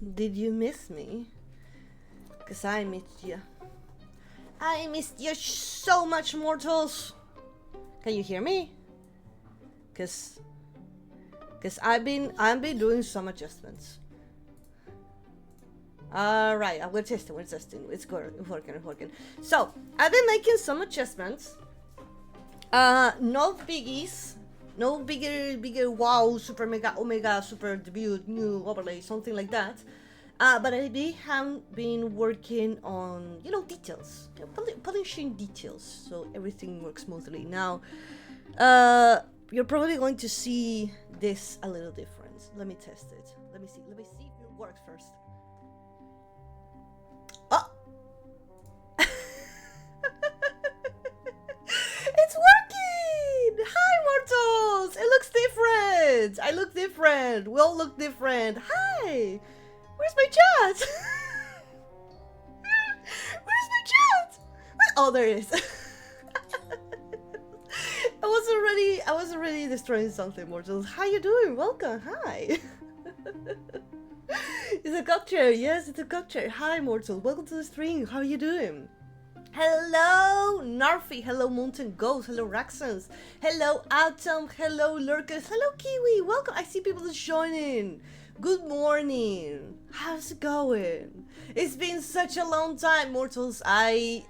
Did you miss me? Because I missed you. I missed you so much, mortals. Can you hear me? Because I've been doing some adjustments. Alright, we're testing. It's working. So, I've been making some adjustments. No biggies. No bigger wow, super mega omega, super debut, new overlay, something like that. But I have been working on, details. Polishing details, so everything works smoothly. Now, you're probably going to see this a little different. Let me test it. Let me see if it works first. Oh! It's working! Hi, mortals! It looks different! I look different! We all look different! Hi! Where's my chat? Where's my chat? Oh, there it is. I was already destroying something, mortals. How you doing? Welcome. Hi. It's a cocktail. Yes, it's a cocktail. Hi, mortals. Welcome to the stream. How are you doing? Hello, Narfi. Hello, Mountain Ghost. Hello, Raxons. Hello, Atom. Hello, Lurkers. Hello, Kiwi. Welcome. I see people joining. Good morning. How's it going? It's been such a long time, mortals. I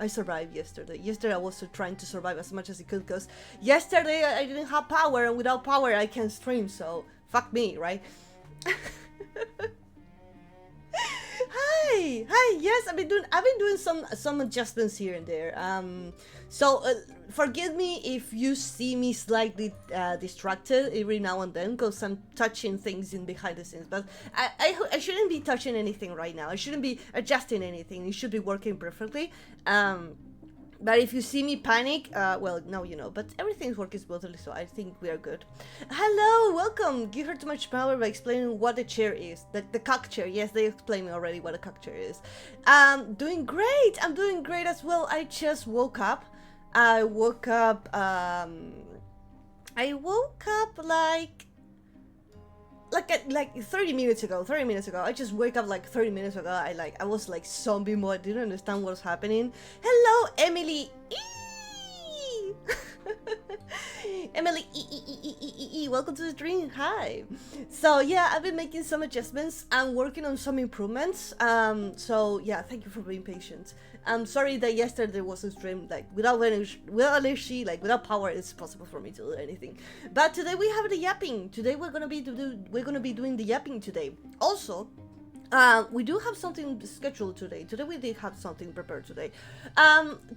survived yesterday. Yesterday I was trying to survive as much as I could because yesterday I didn't have power, and without power I can't stream, so fuck me, right? Hi, yes, I've been doing some adjustments here and there. So forgive me if you see me slightly distracted every now and then because I'm touching things in behind the scenes. But I shouldn't be touching anything right now. I shouldn't be adjusting anything. It should be working perfectly. But if you see me panic, well, now you know. But everything's working smoothly, so I think we are good. Hello, welcome. Give her too much power by explaining what the chair is. The cock chair. Yes, they explained me already what a cock chair is. Doing great. I'm doing great as well. I just woke up. I woke up like 30 minutes ago. I just woke up like 30 minutes ago. I was like zombie mode. I didn't understand what was happening. Hello, Emily. Emily, welcome to the stream. Hi. So yeah, I've been making some adjustments. I'm working on some improvements. So yeah, thank you for being patient. I'm sorry that yesterday wasn't streamed, like without energy, like without power. It's possible for me to do anything. But today we have the yapping. Today we're gonna be doing the yapping today. Also, we do have something scheduled today. Today we did have something prepared today.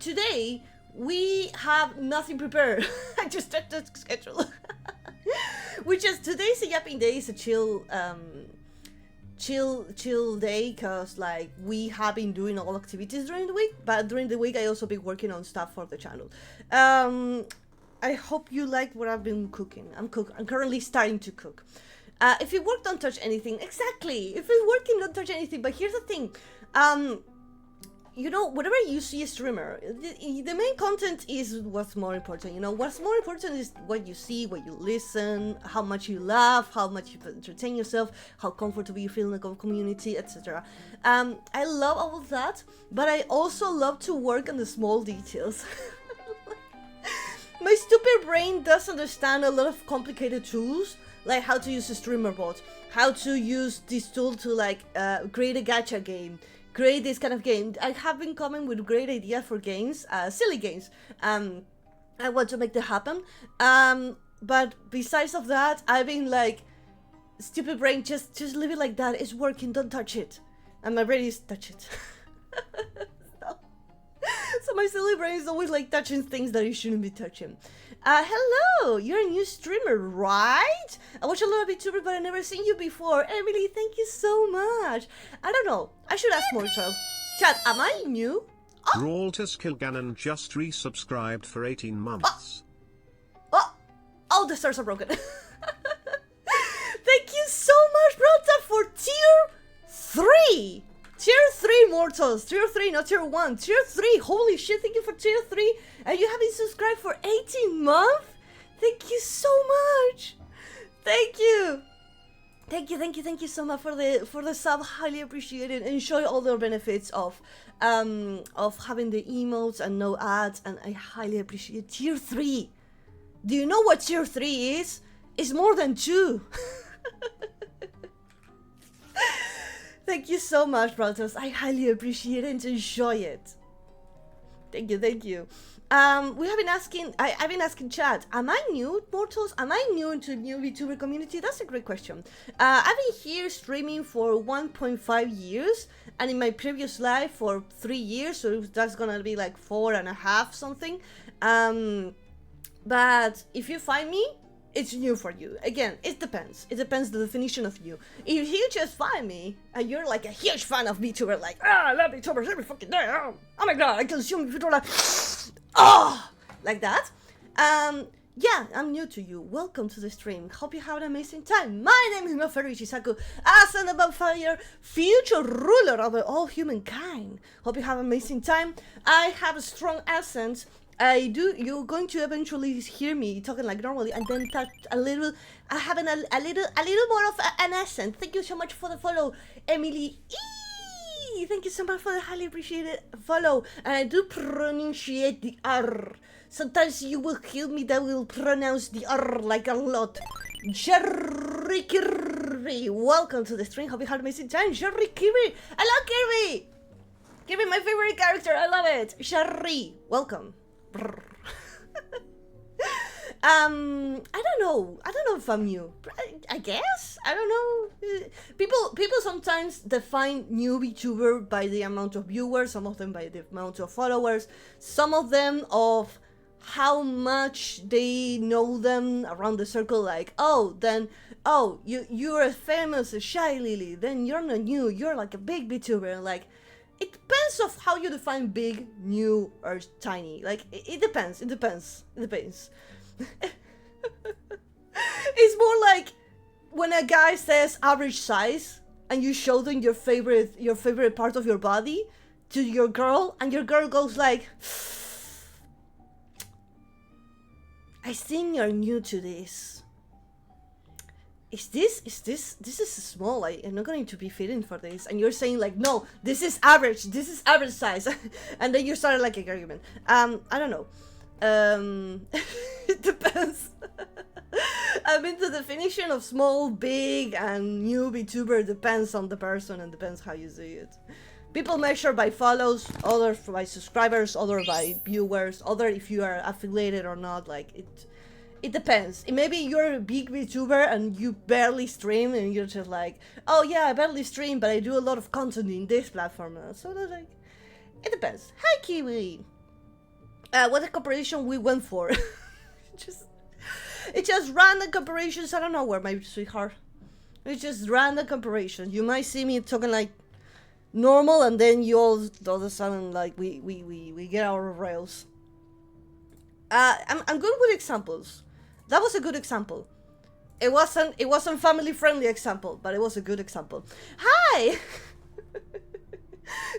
Today we have nothing prepared. I just checked the schedule. Which is today's a yapping day. Is a chill day because like we have been doing all activities during the week, but during the week I also been working on stuff for the channel. I hope you like what I've been cooking. I'm currently starting to cook. If it worked, don't touch anything. Exactly. If it's working, don't touch anything. But here's the thing. You know, whenever you see a streamer, the main content is what's more important. You know, what's more important is what you see, what you listen, how much you laugh, how much you entertain yourself, how comfortable you feel in the community, etc. I love all of that, but I also love to work on the small details. My stupid brain does understand a lot of complicated tools, like how to use a streamer bot, how to use this tool to like create a gacha game, create this kind of game. I have been coming with great ideas for games, silly games. I want to make that happen. But besides of that, I've been like, stupid brain, just leave it like that. It's working, don't touch it. And my brain is touch it. So my silly brain is always like touching things that you shouldn't be touching. Hello, you're a new streamer, right? I watch a lot of VTubers, but I've never seen you before. Emily, thank you so much. I don't know. I should ask more child. Chat, am I new? Oh. Raltus Kilgannon just resubscribed for 18 months. Oh, the stars are broken. Thank you so much, Ralta, for tier 3. Tier 3 mortals, tier 3, not tier 1, tier 3, holy shit, thank you for tier 3, and you have been subscribed for 18 months? Thank you so much, thank you. Thank you so much for the sub. Highly appreciate it. Enjoy all the benefits of having the emotes and no ads, and I highly appreciate tier 3. Do you know what tier 3 is? It's more than 2. Thank you so much, brothers. I highly appreciate it and enjoy it. Thank you. We have been asking, I've been asking chat, am I new, mortals? Am I new into new VTuber community? That's a great question. I've been here streaming for 1.5 years, and in my previous life for 3 years, so that's gonna be like 4.5 something. But if you find me, it's new for you. Again, it depends. It depends the definition of you. If you just find me and you're like a huge fan of VTuber, like, I love VTubers every fucking day. Oh my god, I consume VTuber like, like that. Yeah, I'm new to you. Welcome to the stream. Hope you have an amazing time. My name is Noferu Ishisaku, as an Vampire future ruler of all humankind. Hope you have an amazing time. I have a strong accent. I do. You're going to eventually hear me talking like normally, and then touch a little. I have a little more of an accent. Thank you so much for the follow, Emily. Thank you so much for the highly appreciated follow. And I do pronunciate the R. Sometimes you will hear me that will pronounce the R like a lot. Jerry Kirby, welcome to the stream. Hope you had an amazing time. Jerry Kirby, I love Kirby. Kirby, my favorite character. I love it. Jerry, welcome. I don't know if I'm new. I guess I don't know. People sometimes define new VTuber by the amount of viewers, some of them by the amount of followers, some of them of how much they know them around the circle. Like, you're as famous as Shy Lily, then you're not new, you're like a big VTuber. Like, it depends of how you define big, new, or tiny. Like, it depends. It's more like when a guy says average size and you show them your favorite part of your body to your girl, and your girl goes like, I think you're new to this. This is small. I'm not going to be fitting for this. And you're saying like, no, this is average size. And then you started like an argument. I don't know. It depends. I mean, the definition of small, big, and new VTuber depends on the person and depends how you see it. People measure by follows, others by subscribers, others by viewers, others if you are affiliated or not. Like, it depends. Maybe you're a big VTuber and you barely stream and you're just like, oh yeah, I barely stream, but I do a lot of content in this platform. So that's like, it depends. Hi, Kiwi. What a comparison we went for. It's just random comparisons. I don't know where, my sweetheart. It's just random comparisons. You might see me talking like normal, and then you all of a sudden like we get out of rails. I'm good with examples. That was a good example. It wasn't family friendly example, but it was a good example. Hi.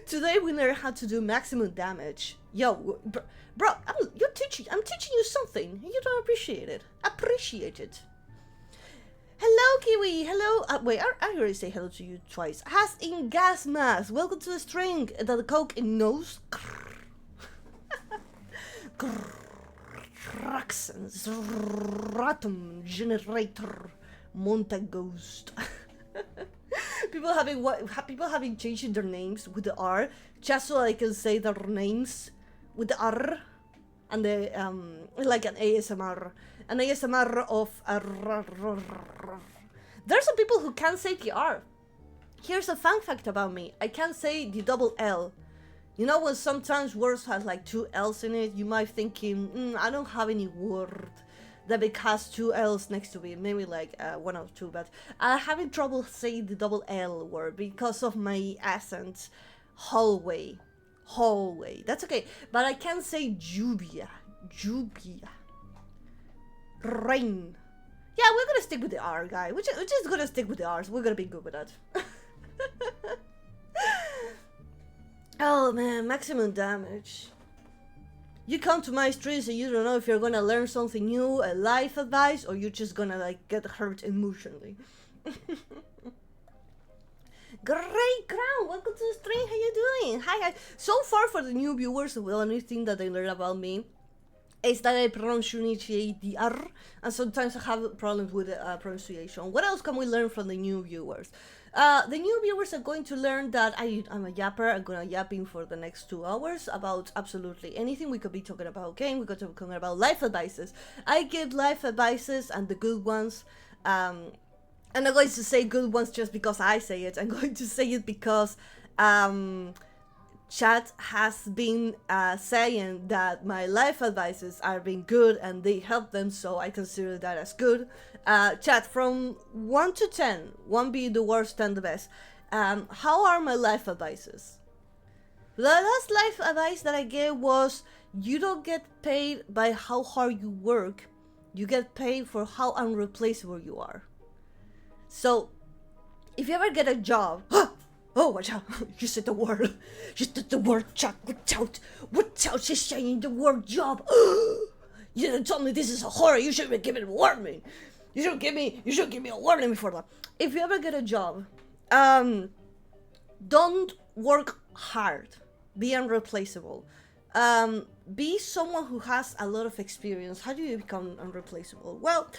Today we learned how to do maximum damage. Yo, bro, I'm teaching you something. You don't appreciate it. Appreciate it. Hello, Kiwi. Hello. Wait, I already say hello to you twice. Has in gas mask. Welcome to the string. The coke in nose. Raxens Ratum Generator Monta Ghost. People having changed their names with the R just so I can say their names with the R and the like an ASMR of There's some people who can't say the R. Here's a fun fact about me. I can't say the double L. You know when sometimes words have like 2 L's in it, you might thinking, I don't have any word that it has 2 L's next to it, maybe like 1 or 2, but I'm having trouble saying the double L word because of my accent. Hallway. That's okay, but I can't say Jubia. Rain. Yeah, we're gonna stick with the R, guy. We're just gonna stick with the R's. We're gonna be good with that. Oh man, maximum damage. You come to my streams and you don't know if you're gonna learn something new, a life advice, or you're just gonna like get hurt emotionally. Great Crown, welcome to the stream. How you doing? Hi. So far for the new viewers, the only thing that they learn about me is that I pronunciate the R, and sometimes I have problems with the pronunciation. What else can we learn from the new viewers? The new viewers are going to learn that I'm a yapper. I'm gonna yapping for the next 2 hours about absolutely anything. We could be talking about game, we could be talking about life advices. I give life advices and the good ones. I'm not going to say good ones just because I say it. I'm going to say it because chat has been saying that my life advices are being good and they help them, so I consider that as good. Chat, from 1 to 10, 1 being the worst, 10 the best, how are my life advices? The last life advice that I gave was, you don't get paid by how hard you work, you get paid for how unreplaceable you are. So, if you ever get a job, oh, watch out, you said the word, Chuck, watch out, she's saying the word job. You didn't tell me this is a horror, you should be giving a warning. You should give me a warning before that. If you ever get a job, don't work hard, be unreplaceable. Be someone who has a lot of experience. How do you become unreplaceable? Well,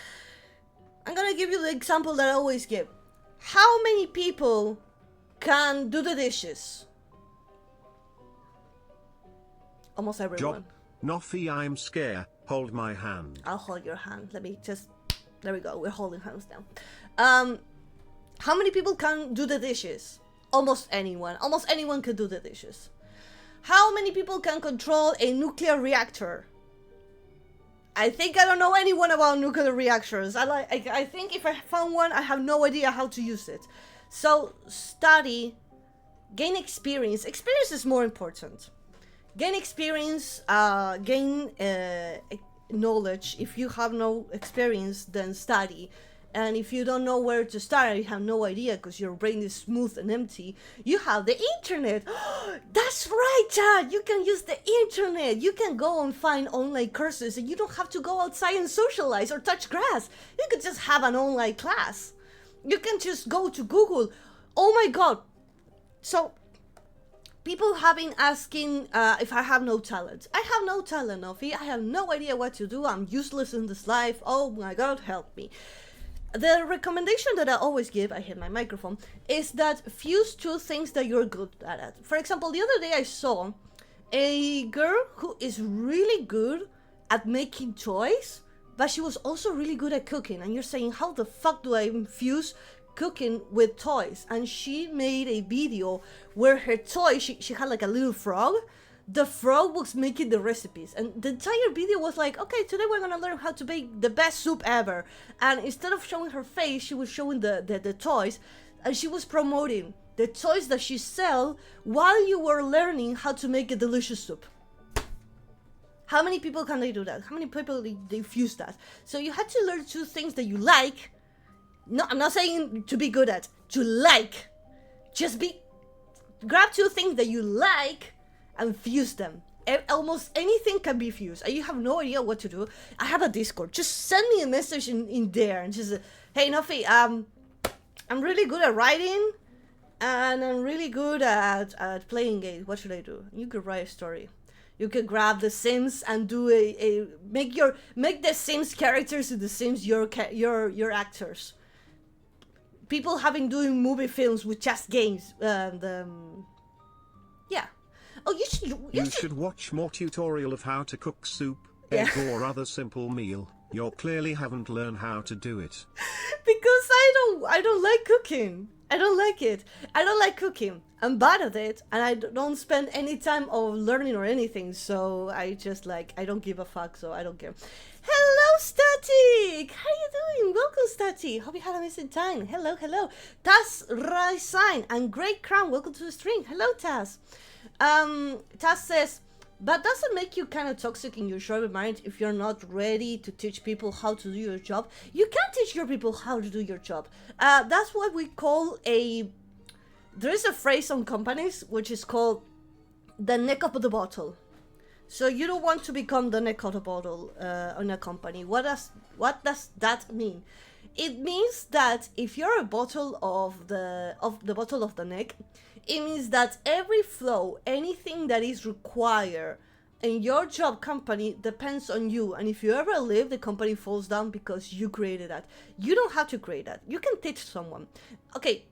I'm gonna give you the example that I always give. How many people can do the dishes? Almost everyone. Noffy, I'm scared. Hold my hand. I'll hold your hand. Let me just... There we go. We're holding hands now. How many people can do the dishes? Almost anyone. Almost anyone can do the dishes. How many people can control a nuclear reactor? I think I don't know anyone about nuclear reactors. I think if I found one, I have no idea how to use it. So study, gain experience. Experience is more important. Gain experience, gain knowledge. If you have no experience, then study. And if you don't know where to start, you have no idea because your brain is smooth and empty, you have the internet. That's right, Chad! You can use the internet. You can go and find online courses and you don't have to go outside and socialize or touch grass. You could just have an online class. You can just go to Google. Oh my god. So, people have been asking if I have no talent. I have no talent, Nofi. I have no idea what to do. I'm useless in this life. Oh my god, help me. The recommendation that I always give, I hit my microphone, is that fuse 2 things that you're good at. For example, the other day I saw a girl who is really good at making toys, but she was also really good at cooking. And you're saying, how the fuck do I infuse cooking with toys? And she made a video where her toy, she had like a little frog. The frog was making the recipes, and the entire video was like, okay, today we're gonna learn how to make the best soup ever. And instead of showing her face, she was showing the toys, and she was promoting the toys that she sell while you were learning how to make a delicious soup. How many people can they do that? How many people they fuse that? So you had to learn 2 things that you like. No, I'm not saying to be good at, to like. Just grab 2 things that you like and fuse them. Almost anything can be fused, and you have no idea what to do. I have a Discord. Just send me a message in there and just, hey Nofi, I'm really good at writing, and I'm really good at playing games. What should I do? You could write a story. You could grab The Sims and do make the Sims characters in The Sims your actors. People have been doing movie films with just games. Yeah. Oh, you should watch more tutorial of how to cook soup, egg or other simple meal. You clearly haven't learned how to do it. Because I don't like cooking. I don't like it. I don't like cooking. I'm bad at it, and I don't spend any time of learning or anything. So I just I don't give a fuck. So I don't care. Hello, Static. How you doing? Welcome, Static. Hope you had a amazing time. Hello. Taz Raisign and Great Crown. Welcome to the stream. Hello, Taz. Taz says, but does it make you kind of toxic in your job environment if you're not ready to teach people how to do your job? You can't teach your people how to do your job. That's what we call there is a phrase on companies which is called the neck of the bottle. So you don't want to become the neck of the bottle on a company. What does that mean? It means that if you're a bottle of the bottle of the neck, it means that every flow, anything that is required in your job company depends on you. And if you ever leave, the company falls down because you created that. You don't have to create that. You can teach someone. Okay,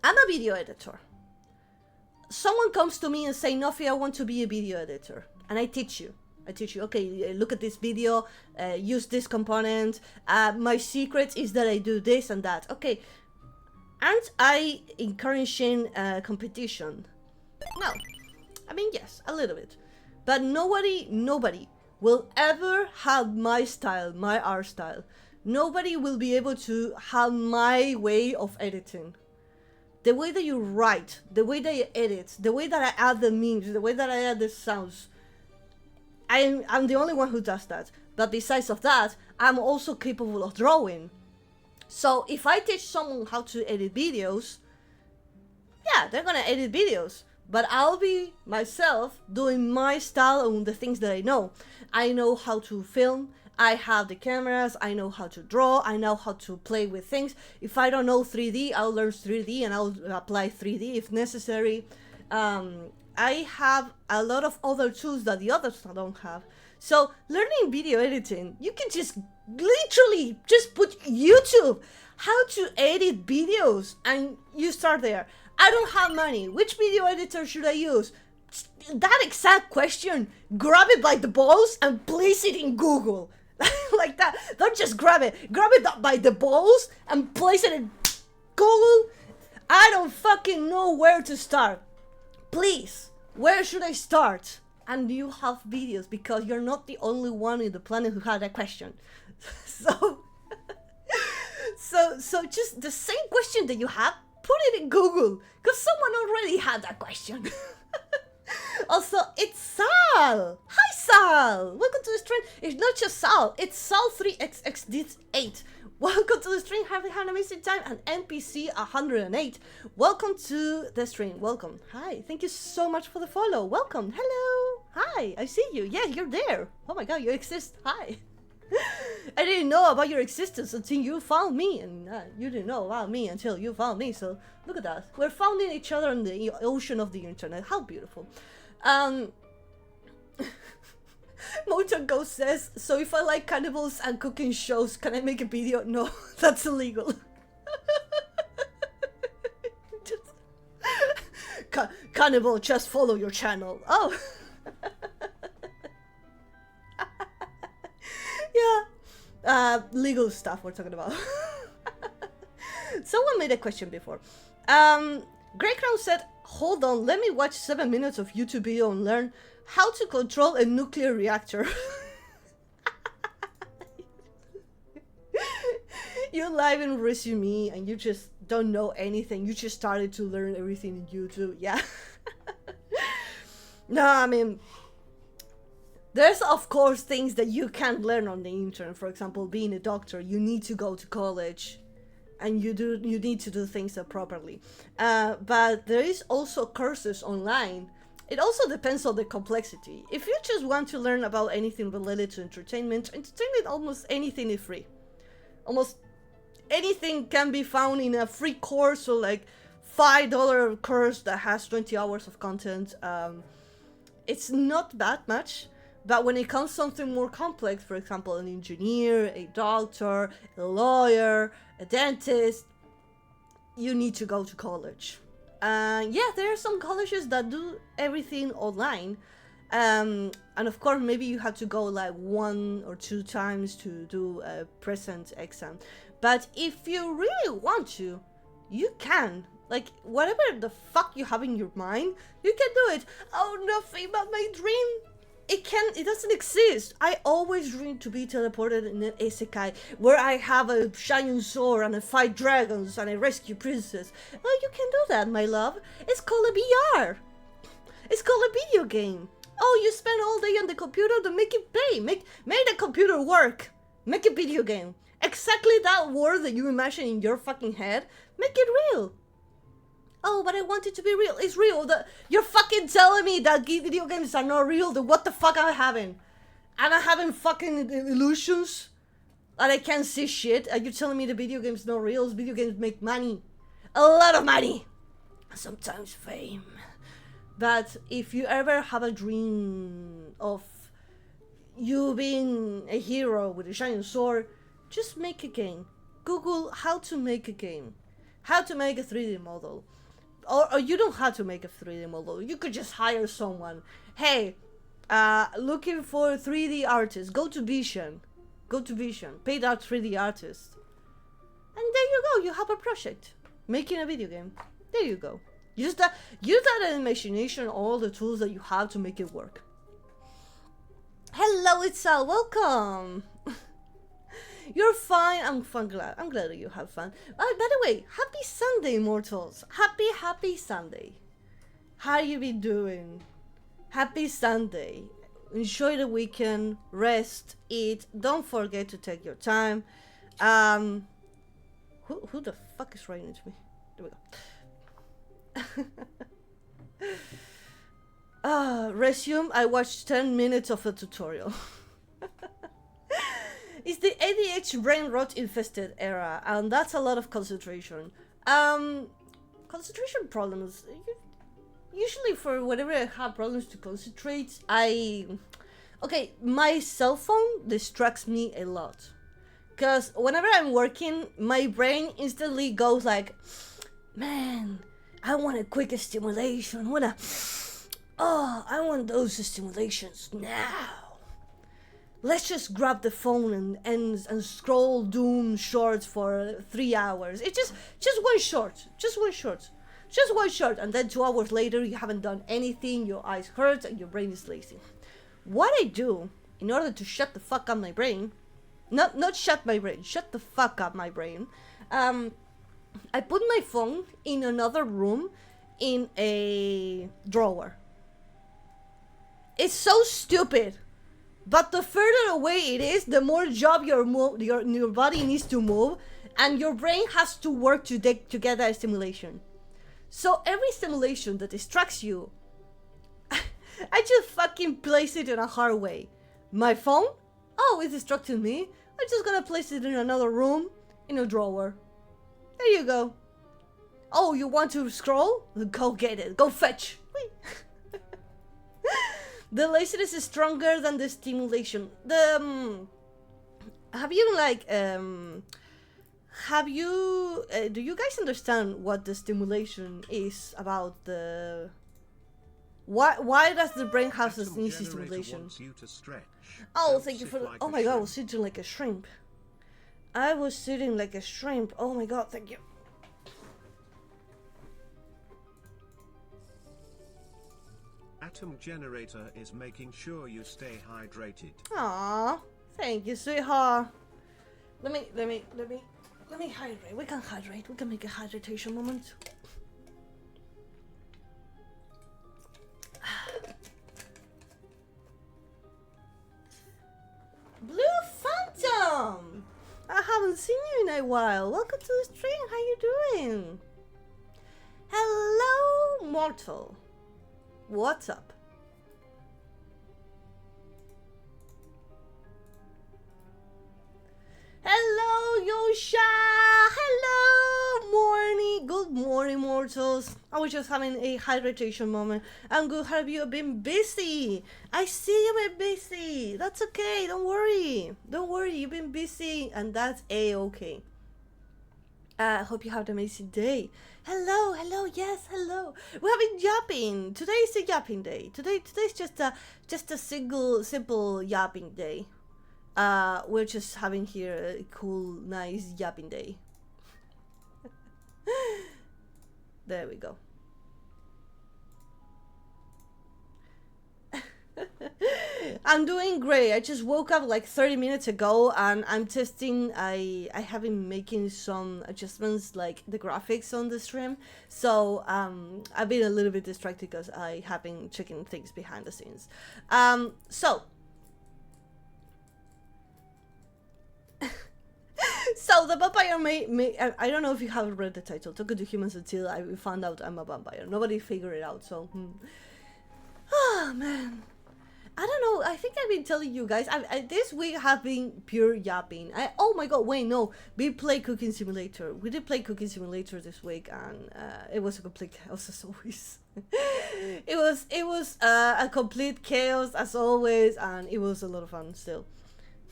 I'm a video editor. Someone comes to me and say, Nofi, I want to be a video editor. And I teach you. Okay, look at this video, use this component. My secret is that I do this and that. Okay, aren't I encouraging competition? No. I mean, yes, a little bit. But nobody will ever have my style, my art style. Nobody will be able to have my way of editing. The way that you write, the way that you edit, the way that I add the memes, the way that I add the sounds. I'm the only one who does that. But besides of that, I'm also capable of drawing. So if I teach someone how to edit videos, yeah, they're gonna edit videos. But I'll be myself doing my style on the things that I know. I know how to film. I have the cameras. I know how to draw. I know how to play with things. If I don't know 3D, I'll learn 3D and I'll apply 3D if necessary. I have a lot of other tools that the others don't have. So learning video editing, you can just literally just put YouTube, how to edit videos, and you start there. I don't have money. Which video editor should I use? That exact question, grab it by the balls and place it in Google. Like that. Don't just grab it. Grab it by the balls and place it in Google. I don't fucking know where to start. Please, where should I start? And you have videos because you're not the only one in the planet who had that question. So just the same question that you have, put it in Google, because someone already had that question. Also, it's Sal. Hi, Sal. Welcome to the stream. It's not just Sal. It's Sal3xx8. Welcome to the stream. Have an amazing time. And NPC 108. Welcome to the stream. Welcome. Hi. Thank you so much for the follow. Welcome. Hello. Hi. I see you. Yeah, you're there. Oh my god, you exist. Hi. I didn't know about your existence until you found me, and you didn't know about me until you found me. So look at that. We're finding each other in the ocean of the internet. How beautiful. Moton Ghost says, so if I like cannibals and cooking shows, can I make a video? No, that's illegal. Cannibal, just follow your channel. Oh. Yeah. Legal stuff we're talking about. Someone made a question before. Grey Crown said, hold on, let me watch 7 minutes of YouTube video and learn how to control a nuclear reactor. You live in resume and you just don't know anything. You just started to learn everything in YouTube. Yeah. No, I mean, there's of course things that you can't learn on the internet. For example, being a doctor, you need to go to college and you need to do things properly. But there is also courses online. It also depends on the complexity. If you just want to learn about anything related to entertainment, almost anything is free. Almost anything can be found in a free course, or like $5 course that has 20 hours of content. It's not that much. But when it comes to something more complex, for example, an engineer, a doctor, a lawyer, a dentist, you need to go to college. Yeah, there are some colleges that do everything online. And of course, maybe you have to go like 1 or 2 times to do a present exam. But if you really want to, you can. Like, whatever the fuck you have in your mind, you can do it. Oh, nothing but my dream. It doesn't exist. I always dream to be teleported in an isekai where I have a giant sword and I fight dragons and I rescue princess. Oh, you can do that, my love. It's called a VR. It's called a video game. Oh, you spend all day on the computer to make it pay. Make the computer work. Make a video game. Exactly that word that you imagine in your fucking head. Make it real. Oh, but I want it to be real. It's real. You're fucking telling me that video games are not real. Then what the fuck am I having? Am I having fucking illusions? and I can't see shit, and you're telling me the video game's not real. Video games make money. A lot of money. Sometimes fame. But if you ever have a dream of you being a hero with a shining sword, just make a game. Google how to make a game. How to make a 3D model. Or you don't have to make a 3D model. You could just hire someone. Hey, looking for 3D artists. Go to Vision. Paid out 3D artist. And there you go. You have a project. Making a video game. There you go. Use that imagination, all the tools that you have to make it work. Hello, Itzel. Welcome. You're fine. I'm glad that you have fun. By the way, happy Sunday, mortals. Happy Sunday. How you been doing? Happy Sunday. Enjoy the weekend. Rest. Eat. Don't forget to take your time. Who the fuck is writing to me? There we go. Resume. I watched 10 minutes of a tutorial. It's the ADH brain rot infested era, and that's a lot of concentration. Concentration problems. Usually for whenever I have problems to concentrate, okay, my cell phone distracts me a lot. Because whenever I'm working, my brain instantly goes like, man, I want a quick stimulation. I want those stimulations now. Let's just grab the phone and scroll Doom shorts for 3 hours. It's just one short. And then 2 hours later, you haven't done anything, your eyes hurt, and your brain is lazy. What I do, in order to shut the fuck up my brain, not shut my brain, shut the fuck up my brain, I put my phone in another room in a drawer. It's so stupid. But the further away it is, the more job your body needs to move, and your brain has to work to get that stimulation. So every stimulation that distracts you, I just fucking place it in a hard way. My phone? Oh, it's distracting me. I'm just gonna place it in another room, in a drawer. There you go. Oh, you want to scroll? Go get it. Go fetch. Wait. The laziness is stronger than the stimulation. Do you guys understand what the stimulation is about? Why does the brain have this need stimulation? Oh, thank you for oh my god, I was sitting like a shrimp. Oh my god, thank you. Atom generator is making sure you stay hydrated. Aww, thank you, sweetheart. Let me hydrate. We can hydrate. We can make a hydration moment. Blue Phantom! I haven't seen you in a while. Welcome to the stream. How you doing? Hello, mortal. What's up? Hello, Yosha! Hello, morning! Good morning, mortals. I was just having a hydration moment. I'm good. Have you been busy? I see you've been busy. That's okay. Don't worry. Don't worry. You've been busy, and that's a-okay. I hope you have an amazing day. Hello, yes, hello. We have been yapping. Today is the yapping day. Today's just a simple yapping day. We're just having here a cool, nice yapping day. There we go. I'm doing great. I just woke up like 30 minutes ago and I'm testing. I have been making some adjustments like the graphics on the stream. So I've been a little bit distracted because I have been checking things behind the scenes. So the vampire may I don't know if you haven't read the title, Talking to Humans Until I Found Out I'm a Vampire. Nobody figured it out, so Oh man, I don't know. I think I've been telling you guys. This week have been pure yapping. Oh my god! Wait, no. We played Cooking Simulator. We did play Cooking Simulator this week, and it was a complete chaos as always. it was a complete chaos as always, and it was a lot of fun still.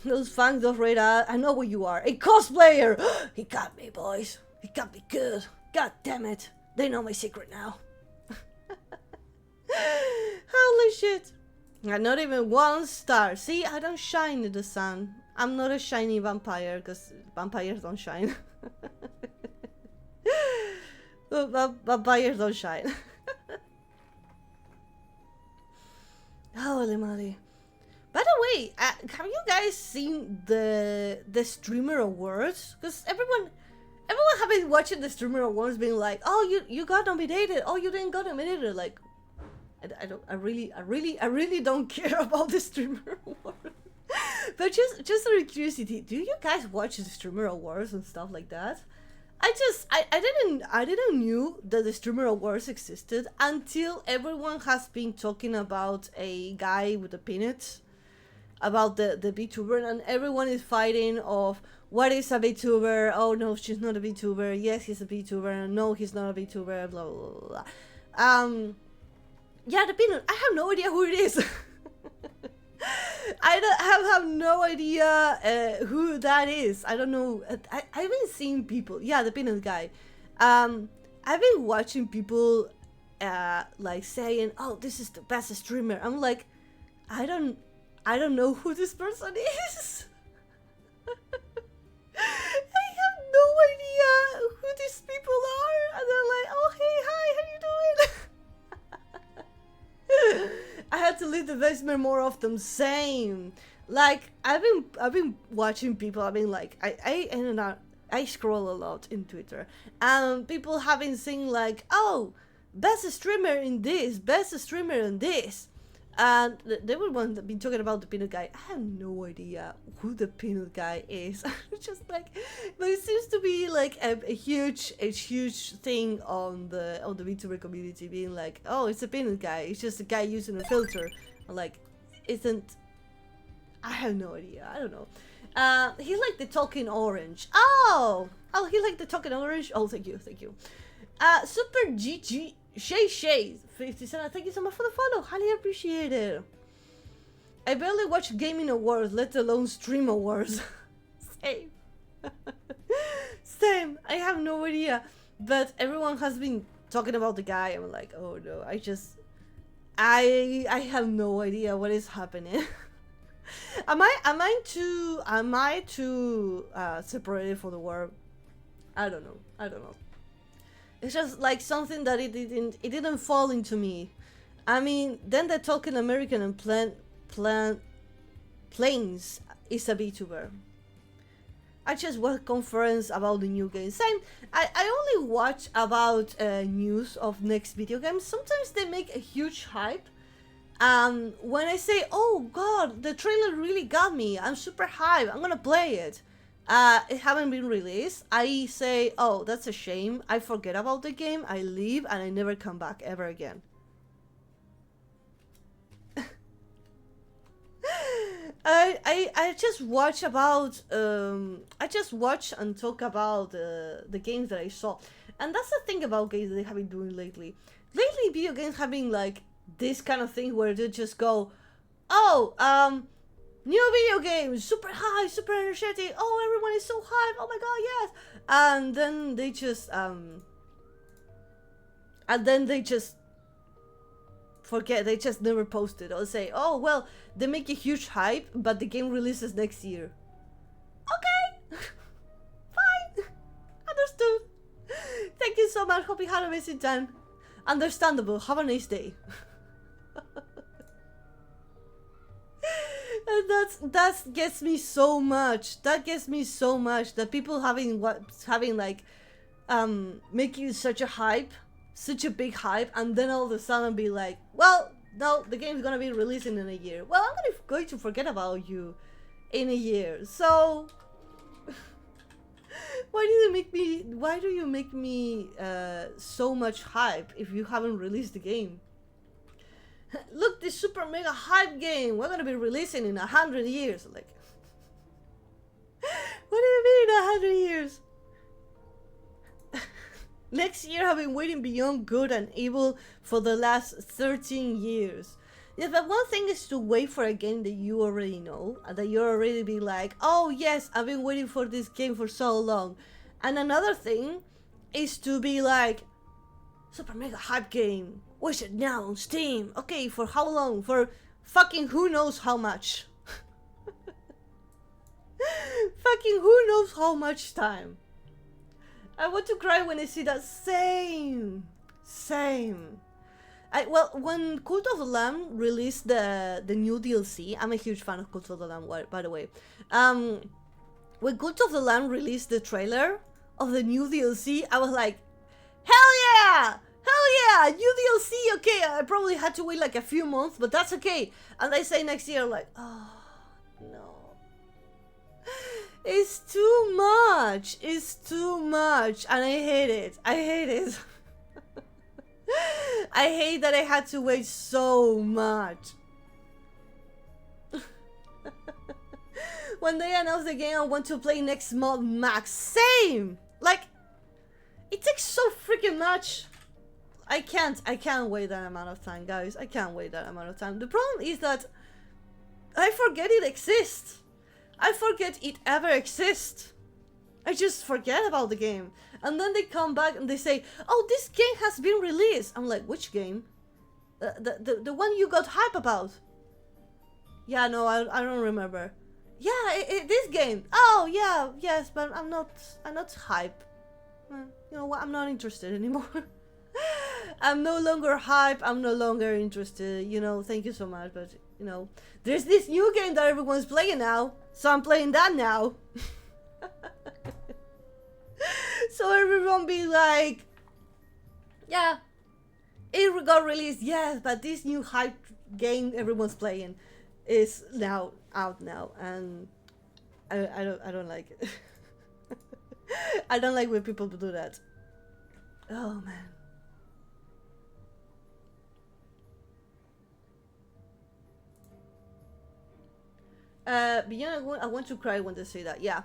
Those fans of Radar, I know where you are. A cosplayer! He got me, boys. He got me good. God damn it. They know my secret now. Holy shit. Not even 1 star. See, I don't shine in the sun. I'm not a shiny vampire, because vampires don't shine. Vampires don't shine. Holy moly. By the way, have you guys seen the streamer awards? Because everyone have been watching the streamer awards, being like, "Oh, you got nominated. Oh, you didn't get nominated." Like, I really don't care about the streamer awards. But just out of curiosity, do you guys watch the streamer awards and stuff like that? I didn't knew that the streamer awards existed until everyone has been talking about a guy with the peanuts. About the VTuber, and everyone is fighting of what is a VTuber. Oh no, she's not a VTuber. Yes, he's a VTuber. No, he's not a VTuber. Blah blah blah. Yeah, the peanut. I have no idea who it is. I have no idea who that is. I don't know. I've been seeing people. Yeah, the peanut guy. I've been watching people like saying, "Oh, this is the best streamer." I'm like, I don't know who this person is. I have no idea who these people are, and they're like, "Oh, hey, hi, how you doing?" I had to leave the basement more often. Same. Like I've been watching people. I mean, like I scroll a lot in Twitter, and people have been saying like, "Oh, best streamer in this, best streamer in this." And they were one that been talking about the peanut guy. I have no idea who the peanut guy is. Just like, but it seems to be like a huge thing on the VTuber community, being like, oh, it's a peanut guy. It's just a guy using a filter. I'm like, isn't? I have no idea. I don't know. He's like the talking orange. Oh, he's like the talking orange. Oh, thank you. Super GG. Shay 57, thank you so much for the follow. Highly appreciate it. I barely watch gaming awards, let alone stream awards. Same. Same. I have no idea. But everyone has been talking about the guy. I'm like, oh no, I have no idea what is happening. Am I too separated for the world? I don't know. It's just like something that it didn't fall into me. I mean, then they're talking American and Planes is a VTuber. I just watch conference about the new game. Same. I only watch about news of next video games. Sometimes they make a huge hype. When I say, oh god, the trailer really got me, I'm super hyped, I'm gonna play it. It haven't been released. I say, oh, that's a shame. I forget about the game, I leave, and I never come back ever again. I just watch about I just watch and talk about the games that I saw, and that's the thing about games that they have been doing lately. Lately, video games have been like this kind of thing where they just go, oh, new video games, super high, super energetic. Oh, everyone is so hyped. Oh my god, yes. And then they just forget. They just never post it, or say, oh well, they make a huge hype, but the game releases next year. Okay, fine, understood. Thank you so much. Hope you had a amazing time. Understandable. Have a nice day. And that gets me so much. That gets me so much that people having like making such a hype, such a big hype, and then all of a sudden be like, well, no, the game's gonna be releasing in a year. Well, I'm going to forget about you in a year. So why do you make me so much hype if you haven't released the game? Look, this super mega hype game. We're gonna be releasing in 100 years. Like, what do you mean 100 years? Next year, I've been waiting beyond good and evil for the last 13 years. Yeah, but one thing is to wait for a game that you already know, and that you already be like, oh yes, I've been waiting for this game for so long. And another thing is to be like, super mega hype game, watch it now on Steam. Okay, for how long? For fucking who knows how much. Fucking who knows how much time. I want to cry when I see that. Same. Well, when Cult of the Lamb released the new DLC, I'm a huge fan of Cult of the Lamb, by the way. When Cult of the Lamb released the trailer of the new DLC, I was like, hell yeah! Hell yeah! New DLC, okay, I probably had to wait like a few months, but that's okay. And they say next year, like, oh, no. It's too much. It's too much. And I hate it. I hate it. I hate that I had to wait so much. When they announced the game I want to play next month max. Same! Like, it takes so freaking much. I can't wait that amount of time, guys. I can't wait that amount of time. The problem is that I forget it exists. I forget it ever exists. I just forget about the game. And then they come back and they say, oh, this game has been released. I'm like, which game? The one you got hype about. Yeah, no, I don't remember. Yeah, this game. Oh, yeah, yes, but I'm not hype. You know what? I'm not interested anymore. I'm no longer hype. I'm no longer interested. You know, thank you so much, but you know, there's this new game that everyone's playing now, so I'm playing that now. So everyone be like, yeah, it got released, yes, but this new hype game everyone's playing is now out now, and I don't like it. I don't like when people do that. Oh man. Beyond, I want to cry when they say that. Yeah,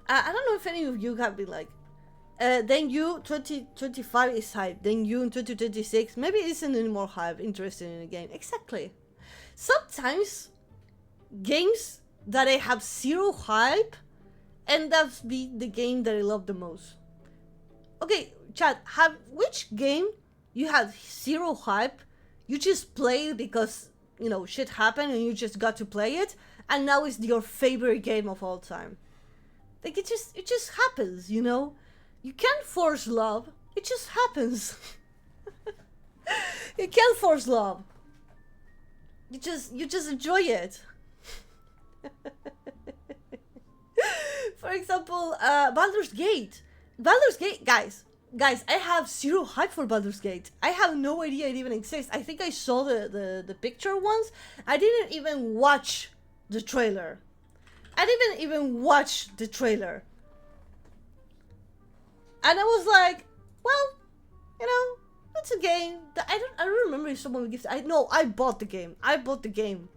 I don't know if any of you have been like, then you 2025 is hype. Then you in 2026 maybe isn't any more hype. Interested in the game. Exactly. Sometimes games that I have zero hype end up be the game that I love the most. Okay, chat. Which game you had zero hype? You just played because you know shit happened and you just got to play it. And now it's your favorite game of all time. Like it just happens, you know? You can't force love. It just happens. You can't force love. You just enjoy it. For example, Baldur's Gate. Baldur's Gate, guys, I have zero hype for Baldur's Gate. I have no idea it even exists. I think I saw the picture once. I didn't even watch the trailer. I didn't even watch the trailer. And I was like, well, you know, it's a game that I don't remember if someone gifted. I bought the game.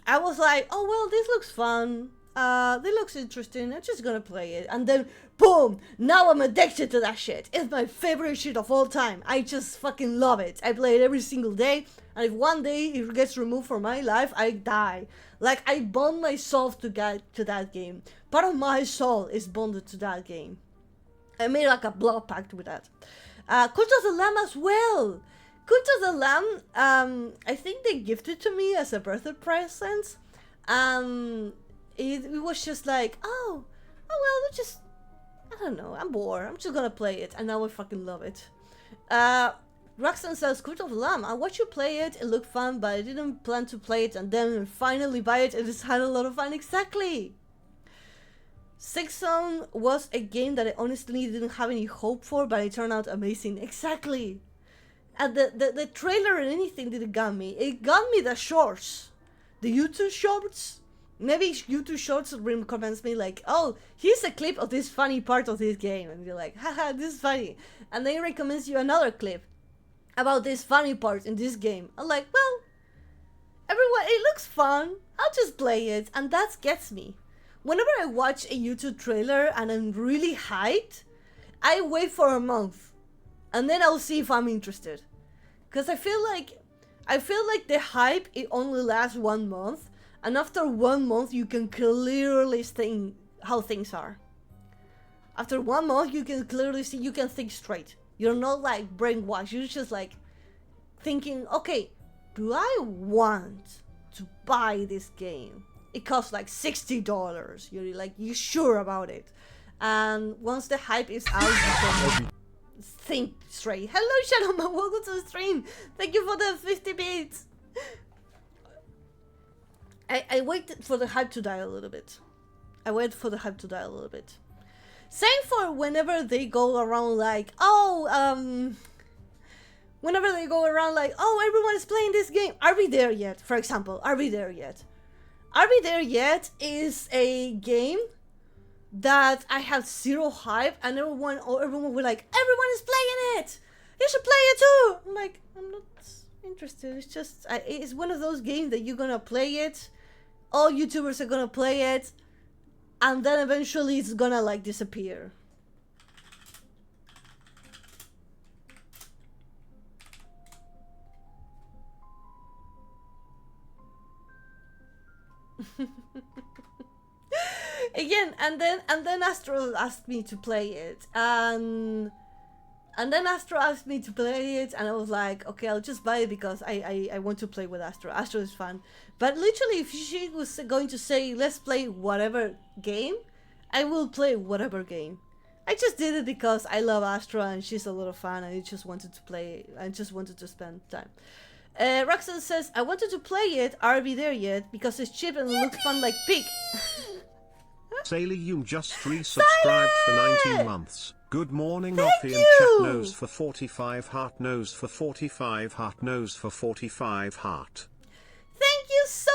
I was like, oh well, this looks fun. This looks interesting. I'm just gonna play it. And then boom, now I'm addicted to that shit. It's my favorite shit of all time. I just fucking love it. I play it every single day. And if one day it gets removed from my life, I die. Like, I bond myself to that game. Part of my soul is bonded to that game. I made like a blood pact with that. Cult of the Lamb as well. Cult of the Lamb, I think they gifted to me as a birthday present. It was just like, oh well, I don't know, I'm bored. I'm just gonna play it. And now I fucking love it. Roxanne says, Cult of the Lamb, I watched you play it, it looked fun, but I didn't plan to play it, and then finally buy it, and it's had a lot of fun. Exactly! Six Zone was a game that I honestly didn't have any hope for, but it turned out amazing. Exactly! And the trailer and anything didn't got me. It got me the shorts. The YouTube shorts. Maybe YouTube shorts recommends me like, oh, here's a clip of this funny part of this game. And you're like, haha, this is funny. And then it recommends you another clip. about this funny part in this game. I'm like, well, everyone, it looks fun. I'll just play it, and that gets me. Whenever I watch a YouTube trailer and I'm really hyped, I wait for a month, and then I'll see if I'm interested. Because I feel like the hype, it only lasts 1 month, and after 1 month you can clearly see how things are. After 1 month you can clearly see, you can think straight. You're not like brainwashed, you're just like thinking, okay, do I want to buy this game? It costs like $60. You're like, you sure about it? And once the hype is out, you can think straight. Hello, Shadowman, welcome to the stream. Thank you for the 50 bits. I waited for the hype to die a little bit. Same for whenever they go around like, whenever they go around like, oh, everyone is playing this game. Are we there yet? For example, Are We There Yet? Are We There Yet is a game that I had zero hype, and everyone were like, everyone is playing it. You should play it too. I'm like, I'm not interested. It's just, it's one of those games that you're gonna play it. All YouTubers are gonna play it, and then eventually it's gonna like disappear. Again, and then Astro asked me to play it, and then Astro asked me to play it, and I was like, okay, I'll just buy it because I want to play with Astro. Astro is fun. But literally, if she was going to say, let's play whatever game, I will play whatever game. I just did it because I love Astro and she's a lot of fun, and I just wanted to play, I just wanted to spend time. Roxanne says, I wanted to play it, Are We There Yet? Because it's cheap and looks fun like pig. Sailor Yoom just resubscribed for 19 months. Good morning, Thank Offie, you. and Chat Nose for 45 heart, Nose for 45 heart, Nose for 45 heart. Thank you so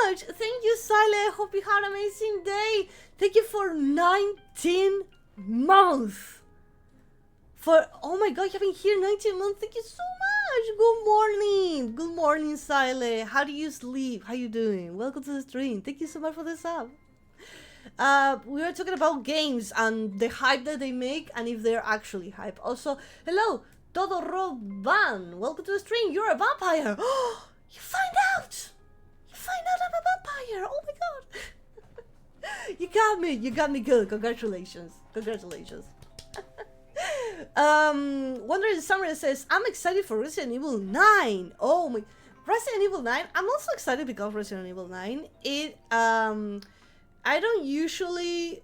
much! Thank you, Siley. I hope you had an amazing day. Thank you for 19 months. Oh my god, you've been here 19 months. Thank you so much. Good morning. Good morning, Siley. How do you sleep? How you doing? Welcome to the stream. Thank you so much for the sub. We were talking about games and the hype that they make, and if they're actually hype. Also, hello, Todoro Van. Welcome to the stream. You're a vampire. Oh, you find out. You find out I'm a vampire. Oh my god. You got me. You got me good. Congratulations. Congratulations. Wondering Summer says, I'm excited for Resident Evil 9. Oh my, Resident Evil 9. I'm also excited because Resident Evil 9. I don't usually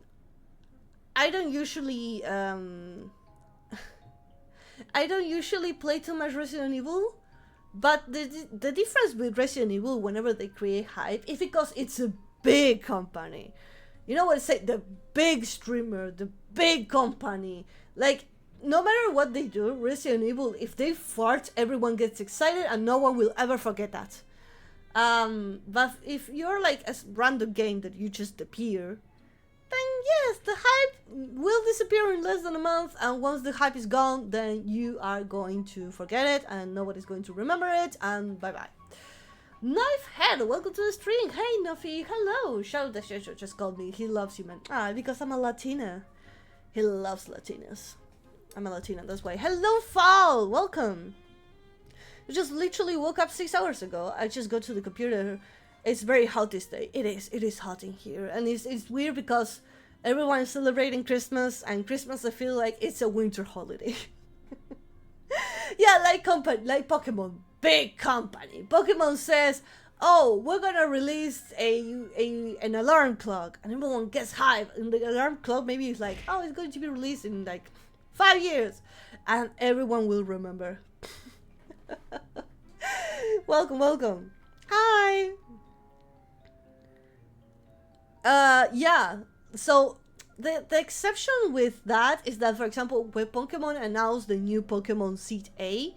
play too much Resident Evil, but the difference with Resident Evil whenever they create hype is because it's a big company. You know what I say? The big streamer, the big company. Like, no matter what they do, Resident Evil, if they fart, everyone gets excited and no one will ever forget that. But if you're like a random game that you just appear, then yes, the hype will disappear in less than a month, and once the hype is gone, then you are going to forget it and nobody's going to remember it, and bye bye. Knife Head, welcome to the stream. Hey Nuffy, hello. Shadow Dash just called me. He loves you, man. Because I'm a Latina. He loves Latinas. I'm a Latina, that's why. Hello Fall, welcome. I just literally woke up 6 hours ago. I just go to the computer. It's very hot this day. It is hot in here. And it's weird because everyone is celebrating Christmas, and Christmas I feel like it's a winter holiday. Yeah, like Pokemon. Big company. Pokemon says, oh, we're gonna release an alarm clock, and everyone gets hyped, and the alarm clock maybe is like, oh, it's going to be released in like 5 years, and everyone will remember. Welcome, welcome. Hi. Yeah, so the exception with that is that, for example, when Pokemon announced the new Pokemon Seed A,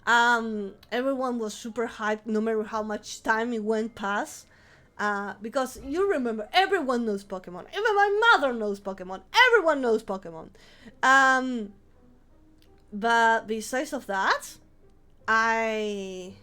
everyone was super hyped no matter how much time it went past, because you remember, everyone knows Pokemon. Even my mother knows Pokemon. Everyone knows Pokemon. But besides of that, I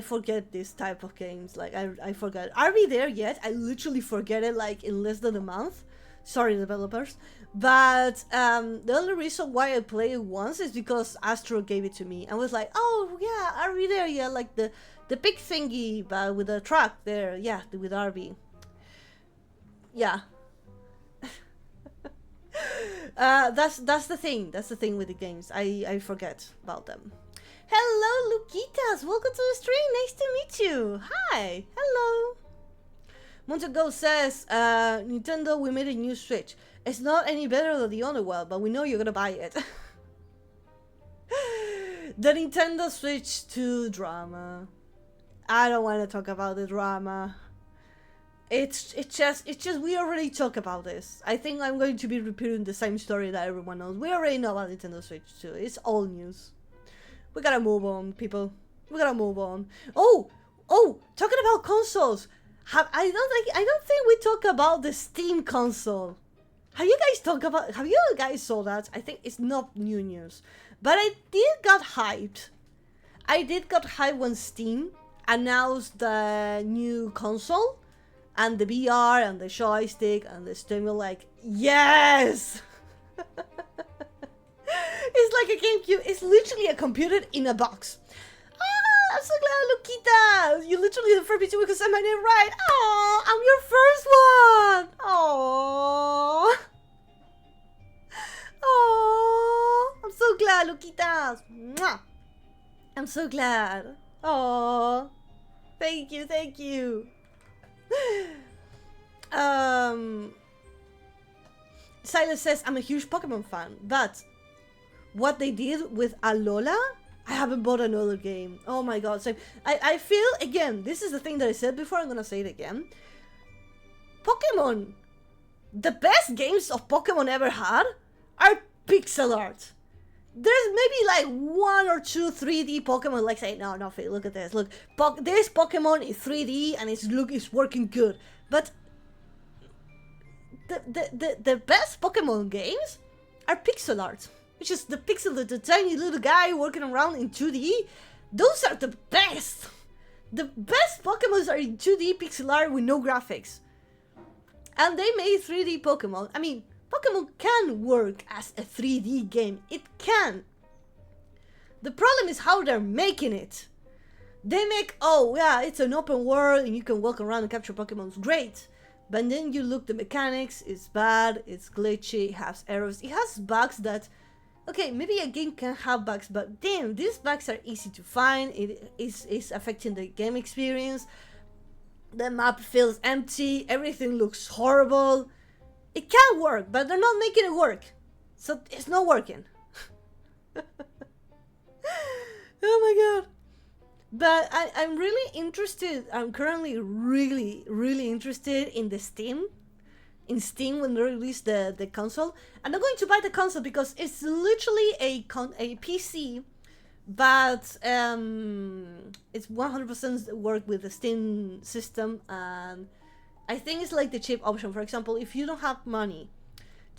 forget this type of games. Like I forget. Are we there yet? I literally forget it like in less than a month. Sorry, developers. But the only reason why I played it once is because Astro gave it to me. I was like, oh yeah, are we there yet? Like the big thingy, but with the truck there. Yeah, with RV. Yeah. That's the thing. That's the thing with the games. I forget about them. Hello, Luquitas! Welcome to the stream! Nice to meet you! Hi! Hello! Montego says, Nintendo, we made a new Switch. It's not any better than the other one, but we know you're gonna buy it. The Nintendo Switch 2 drama. I don't want to talk about the drama. It's just we already talked about this. I think I'm going to be repeating the same story that everyone knows. We already know about Nintendo Switch 2. It's all news. We gotta move on, people. We gotta move on. Oh, talking about consoles. I don't think we talk about the Steam console. Have you guys saw that? I think it's not new news, but I did got hyped. I did got hyped when Steam announced the new console and the VR and the joystick and the Steam. Like, yes. It's like a GameCube. It's literally a computer in a box. Ah, I'm so glad, Luquita. You literally the first people who said my name right. Oh, I'm your first one. Oh, oh, I'm so glad, Luquita. Mwah. I'm so glad. Oh, thank you, thank you. Silas says I'm a huge Pokemon fan, but what they did with Alola, I haven't bought another game. Oh my god. So I feel, again, this is the thing that I said before, I'm gonna say it again. Pokemon, the best games of Pokemon ever had are pixel art. There's maybe like 1 or 2 3D Pokemon, like say, no, Phil, look at this. Look, this Pokemon is 3D and it's working good. But the best Pokemon games are pixel art. Which is the pixel, the tiny little guy walking around in 2D. Those are the best. The best Pokemons are in 2D pixel art with no graphics. And they made 3D Pokemon. I mean, Pokemon can work as a 3D game. It can. The problem is how they're making it. They make, oh yeah, it's an open world and you can walk around and capture Pokemon. Great. But then you look, the mechanics, it's bad, it's glitchy, it has errors, it has bugs that... Okay, maybe a game can have bugs, but damn, these bugs are easy to find. It is affecting the game experience. The map feels empty. Everything looks horrible. It can work, but they're not making it work. So it's not working. Oh my god. But I'm really interested. I'm currently really interested in the Steam. In Steam when they release the console. I'm not going to buy the console because it's literally a PC, but it's 100% work with the Steam system, and I think it's like the cheap option. For example, if you don't have money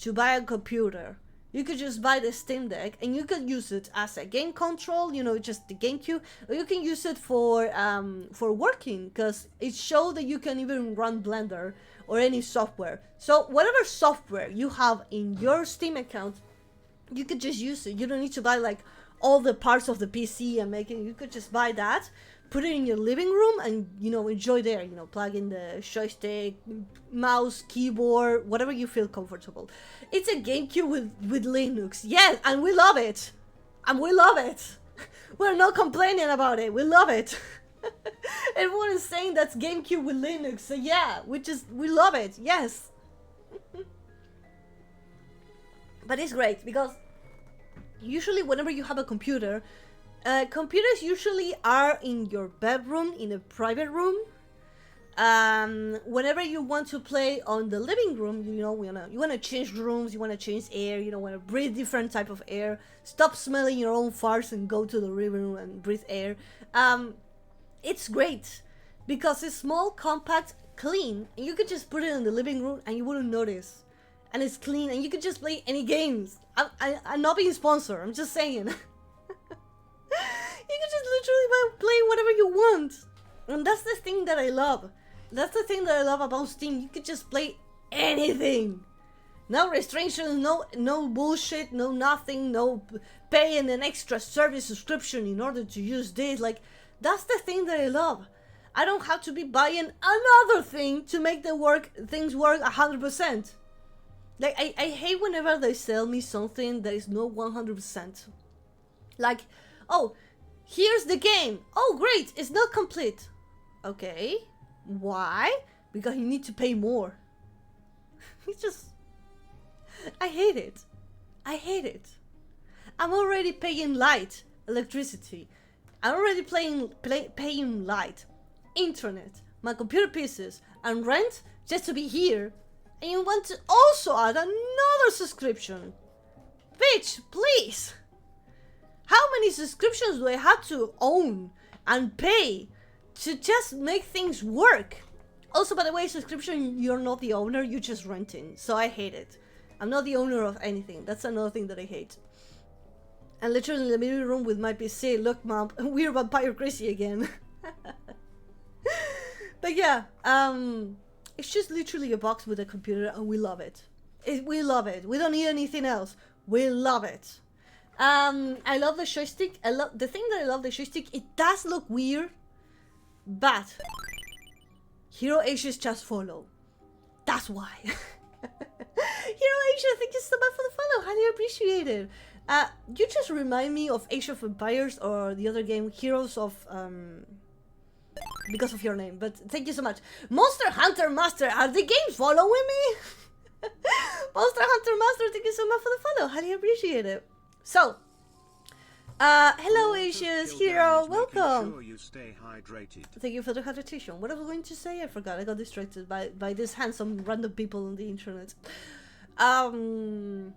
to buy a computer, you could just buy the Steam Deck and you could use it as a game control, you know, just the GameCube, or you can use it for working, because it shows that you can even run Blender or any software. So whatever software you have in your Steam account, you could just use it. You don't need to buy like all the parts of the PC and make it. You could just buy that, put it in your living room, and you know, enjoy there. You know, plug in the joystick, mouse, keyboard, whatever you feel comfortable. It's a GameCube with Linux, yes, and we love it, and we love it. We're not complaining about it. We love it. Everyone is saying that's GameCube with Linux, so yeah, we love it, yes. But it's great because usually whenever you have a computer, computers usually are in your bedroom, in a private room. Whenever you want to play on the living room, you know, you wanna change rooms, you wanna change air, you know, wanna breathe different type of air, stop smelling your own farts and go to the living room and breathe air. It's great because it's small, compact, clean, and you could just put it in the living room and you wouldn't notice. And it's clean, and you could just play any games. I'm not being sponsored, I'm just saying. You can just literally play whatever you want. And that's the thing that I love. That's the thing that I love about Steam. You can just play anything. No restrictions, no bullshit, no nothing, no paying an extra service subscription in order to use this. Like, that's the thing that I love. I don't have to be buying another thing to make things work 100%. Like, I hate whenever they sell me something that is not 100%. Like, oh, here's the game. Oh, great, it's not complete. Okay, why? Because you need to pay more. It's just... I hate it. I hate it. I'm already paying light, electricity. I'm already paying light, internet, my computer pieces, and rent just to be here. And you want to also add another subscription? Bitch, please. How many subscriptions do I have to own and pay to just make things work? Also, by the way, subscription, you're not the owner, you're just renting. So I hate it. I'm not the owner of anything. That's another thing that I hate. And literally in the middle room with my PC, look mom, we're vampire crazy again. But yeah, it's just literally a box with a computer and we love it. We love it. We don't need anything else. We love it. I love the joystick. The thing that I love the joystick, it does look weird, but Hero Asia's just follow. That's why. Hero Asia, thank you so much for the follow. Highly appreciated. You just remind me of Age of Empires or the other game, Heroes of because of your name, but thank you so much. Monster Hunter Master, are the games following me? Monster Hunter Master, thank you so much for the follow. Highly appreciate it. So, hello Asia's Hero, welcome. Sure you stay hydrated. Thank you for the hydration. What I was going to say, I forgot. I got distracted by this handsome random people on the internet. Oh,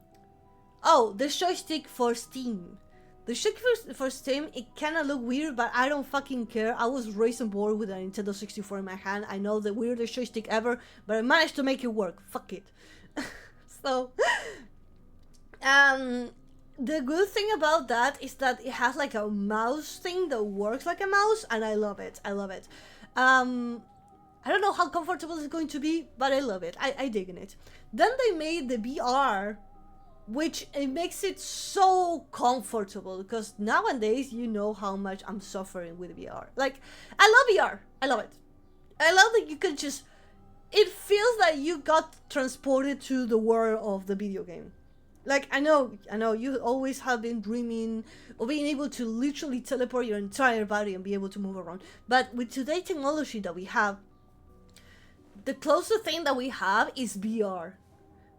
the joystick for Steam. The joystick for Steam, it kinda look weird, but I don't fucking care. I was raised and born with a Nintendo 64 in my hand. I know the weirdest joystick ever, but I managed to make it work. Fuck it. So, the good thing about that is that it has like a mouse thing that works like a mouse, and I love it. I love it. I don't know how comfortable it's going to be, but I love it. I dig in it. Then they made the VR, which it makes it so comfortable, because nowadays you know how much I'm suffering with VR. Like, I love VR. I love it. I love that you can just... It feels like you got transported to the world of the video game. Like, I know, you always have been dreaming of being able to literally teleport your entire body and be able to move around. But with today's technology that we have, the closest thing that we have is VR.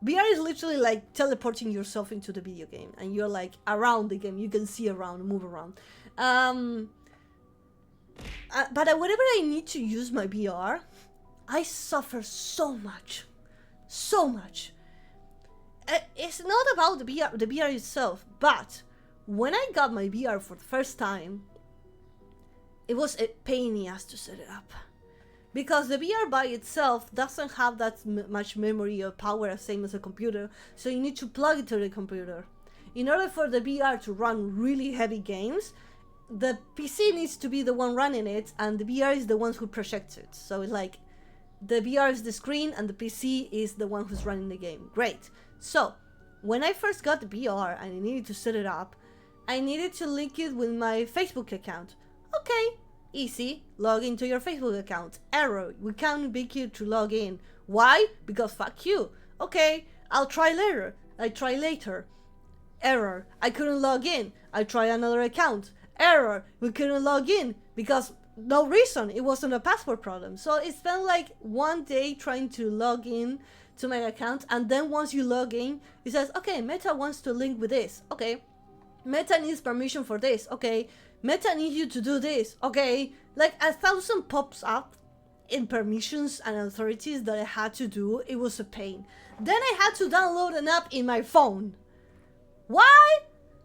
VR is literally like teleporting yourself into the video game, and you're like around the game. You can see around, move around. But whenever I need to use my VR, I suffer so much. So much. It's not about the VR itself, but when I got my VR for the first time, it was a pain in the ass to set it up. Because the VR by itself doesn't have that much memory or power, same as a computer, so you need to plug it to the computer. In order for the VR to run really heavy games, the PC needs to be the one running it, and the VR is the one who projects it. So it's like, the VR is the screen, and the PC is the one who's running the game. Great. So, when I first got the VR and I needed to set it up, I needed to link it with my Facebook account. Okay. Easy, log into your Facebook account. Error, we can't be here to log in. Why? Because fuck you. Okay, I'll try later. I try later. Error, I couldn't log in. I try another account. Error, we couldn't log in because no reason. It wasn't a password problem. So it spent like one day trying to log in to my account, and then once you log in, it says, okay, Meta wants to link with this. Okay, Meta needs permission for this. Okay, Meta needs you to do this. Okay, like 1,000 pops up in permissions and authorities that I had to do. It was a pain. Then I had to download an app in my phone. Why?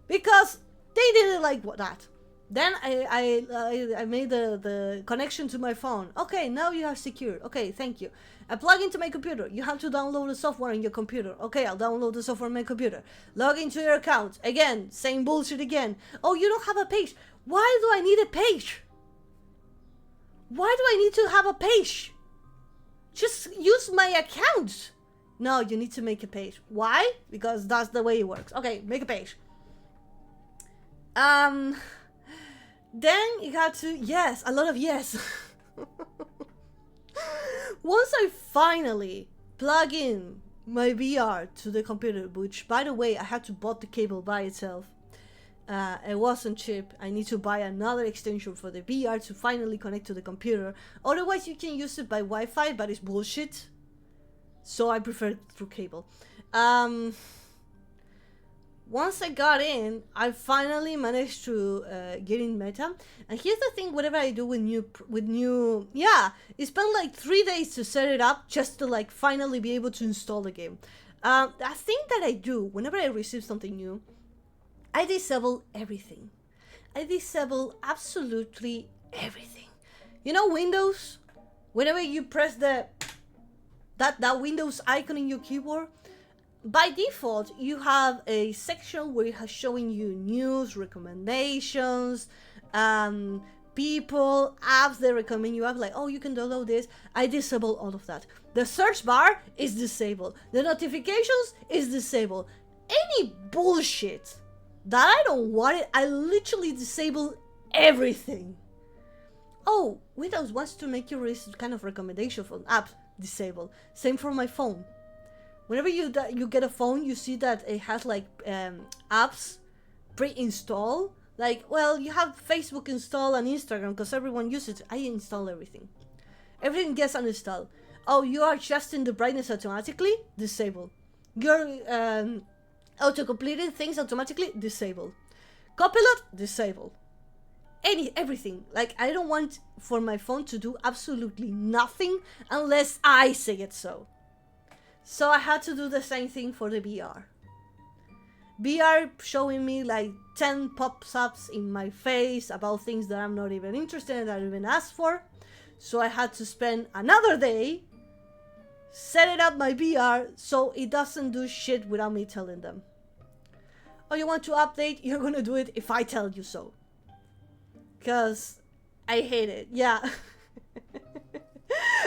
Because they didn't like that. Then I made the connection to my phone. Okay, now you have secured. Okay, thank you. I plug into my computer. You have to download the software on your computer. Okay, I'll download the software on my computer. Log into your account. Again, same bullshit again. Oh, you don't have a page. Why do I need a page? Why do I need to have a page? Just use my account. No, you need to make a page. Why? Because that's the way it works. Okay, make a page. Then you got to, yes, a lot of yes. Once I finally plug in my VR to the computer, which by the way, I had to bought the cable by itself. It wasn't cheap. I need to buy another extension for the VR to finally connect to the computer. Otherwise, you can use it by Wi-Fi, but it's bullshit. So I prefer through cable. Once I got in, I finally managed to get in meta. And here's the thing: whatever I do with new, yeah, it spent like 3 days to set it up just to like finally be able to install the game. A thing that I do whenever I receive something new, I disable everything. I disable absolutely everything. You know Windows? Whenever you press that Windows icon in your keyboard, by default, you have a section where it has showing you news, recommendations, people, apps they recommend you. Like, oh, you can download this. I disable all of that. The search bar is disabled. The notifications is disabled. Any bullshit that I don't want it, I literally disable everything. Oh, Windows wants to make you receive kind of recommendation from apps. Disable. Same for my phone. Whenever you get a phone, you see that it has like apps pre-installed. Like, well, you have Facebook installed and Instagram because everyone uses it. I install everything. Everything gets uninstalled. Oh, you are adjusting the brightness automatically? Disable. You're auto-completing things automatically? Disable. Copilot? Disable. Everything. Like, I don't want for my phone to do absolutely nothing unless I say it so. So I had to do the same thing for the VR. VR showing me like 10 pop-ups in my face about things that I'm not even interested in, that I even asked for. So I had to spend another day setting up my VR so it doesn't do shit without me telling them. Oh, you want to update? You're gonna do it if I tell you so. Because I hate it. Yeah.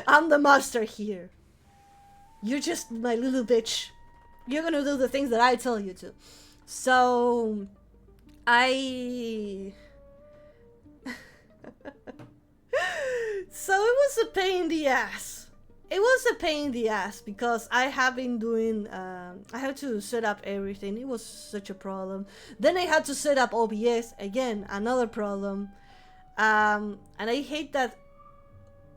I'm the master here. You're just my little bitch. You're gonna do the things that I tell you to. So so it was a pain in the ass. It was a pain in the ass because I have been doing, I had to set up everything. It was such a problem. Then I had to set up OBS, again, another problem. And I hate that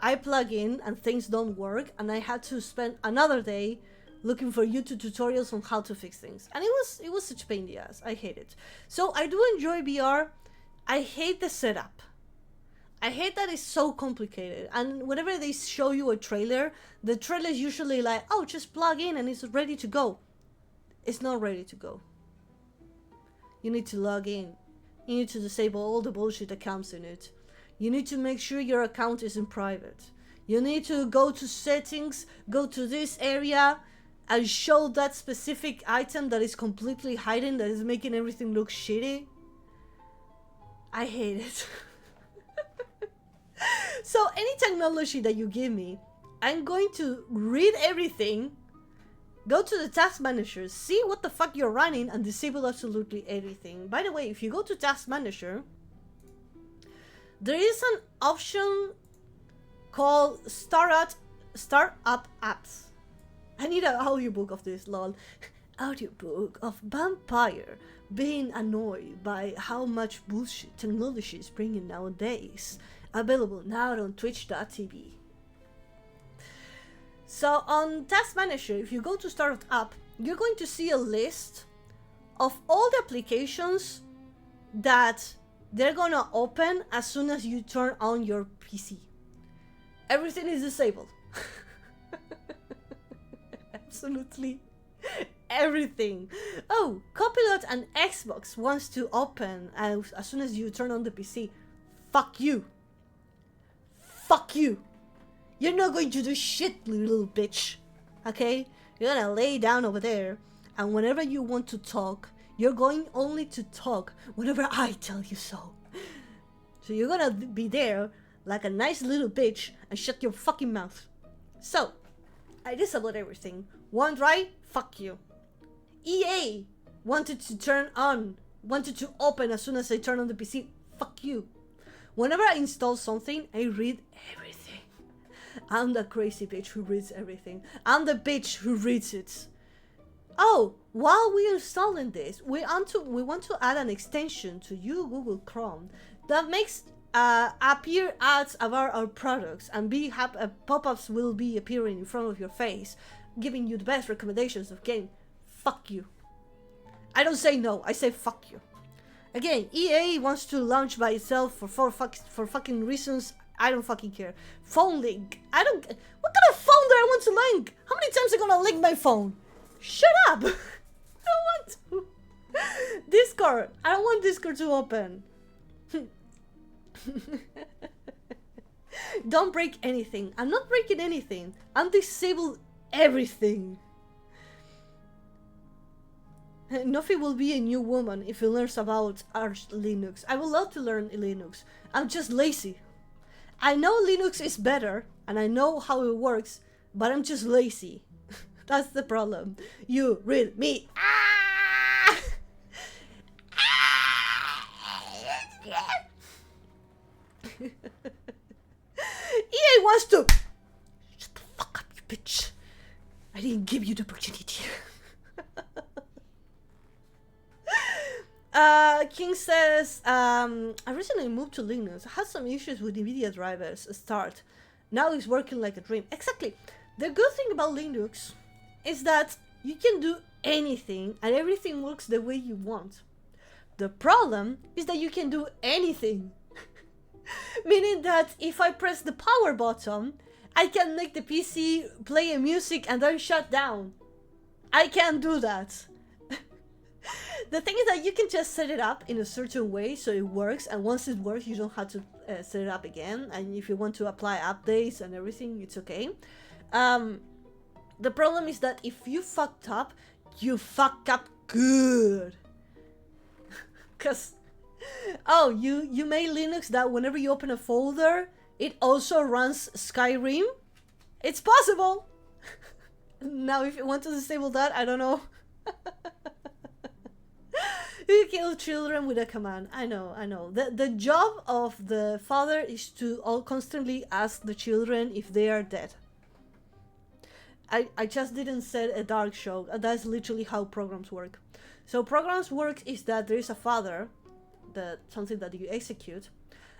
I plug in and things don't work, and I had to spend another day looking for YouTube tutorials on how to fix things. And it was such a pain in the ass. I hate it. So I do enjoy VR. I hate the setup. I hate that it's so complicated. And whenever they show you a trailer, the trailer is usually like, oh, just plug in and it's ready to go. It's not ready to go. You need to log in. You need to disable all the bullshit that comes in it. You need to make sure your account is in private. You need to go to settings, go to this area, and show that specific item that is completely hidden, that is making everything look shitty. I hate it. So any technology that you give me, I'm going to read everything, go to the task manager, see what the fuck you're running, and disable absolutely everything. By the way, if you go to task manager, there is an option called Startup Apps. I need an audiobook of this, lol. Audiobook of Vampire being annoyed by how much bullshit technology is bringing nowadays. Available now on twitch.tv. So on Task Manager, if you go to Startup App, you're going to see a list of all the applications that they're gonna open as soon as you turn on your PC. Everything is disabled. Absolutely everything. Oh, Copilot and Xbox wants to open as soon as you turn on the PC. Fuck you. Fuck you. You're not going to do shit, little bitch. Okay? You're gonna lay down over there, and whenever you want to talk, you're going only to talk whenever I tell you so. So you're gonna be there like a nice little bitch and shut your fucking mouth. So, I disabled everything. Want right? Fuck you. EA wanted to open as soon as I turn on the PC. Fuck you. Whenever I install something, I read everything. I'm the crazy bitch who reads everything. I'm the bitch who reads it. Oh, while we're installing this, we want to add an extension to your Google Chrome that makes appear ads about our products, and pop-ups will be appearing in front of your face, giving you the best recommendations of game. Fuck you. I don't say no, I say fuck you. Again, EA wants to launch by itself for fucking reasons. I don't fucking care. Phone link. What kind of phone do I want to link? How many times am I gonna link my phone? Shut up! I don't want to. Discord. I don't want Discord to open. Don't break anything. I'm not breaking anything. I'm disable everything. Nothing will be a new woman if he learns about Arch Linux. I would love to learn Linux. I'm just lazy. I know Linux is better, and I know how it works, but I'm just lazy. That's the problem. You read me. Ah! EA wants to. Shut the fuck up, you bitch. I didn't give you the opportunity. King says, I recently moved to Linux. I had some issues with NVIDIA drivers start. Now it's working like a dream. Exactly. The good thing about Linux is that you can do anything and everything works the way you want. The problem is that you can do anything. Meaning that if I press the power button, I can make the PC play a music and then shut down. I can't do that. The thing is that you can just set it up in a certain way so it works, and once it works you don't have to set it up again, and if you want to apply updates and everything, it's okay. The problem is that if you fucked up, you fuck up good. Cause you made Linux that whenever you open a folder it also runs Skyrim. It's possible. Now if you want to disable that, I don't know. You kill children with a command. I know. The job of the father is to constantly ask the children if they are dead. I just didn't set a dark show. That's literally how programs work. So programs work is that there is a father, something that you execute,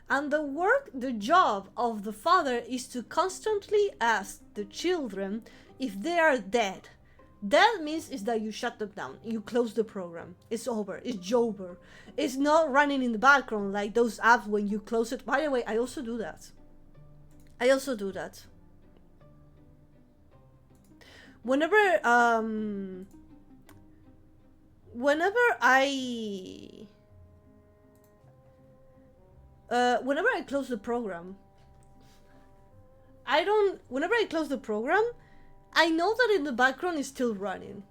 and the job of the father is to constantly ask the children if they are dead. That means is that you shut them down. You close the program. It's over. It's Jober. It's not running in the background like those apps when you close it. By the way, I also do that. Whenever I close the program, whenever I close the program, I know that in the background is still running.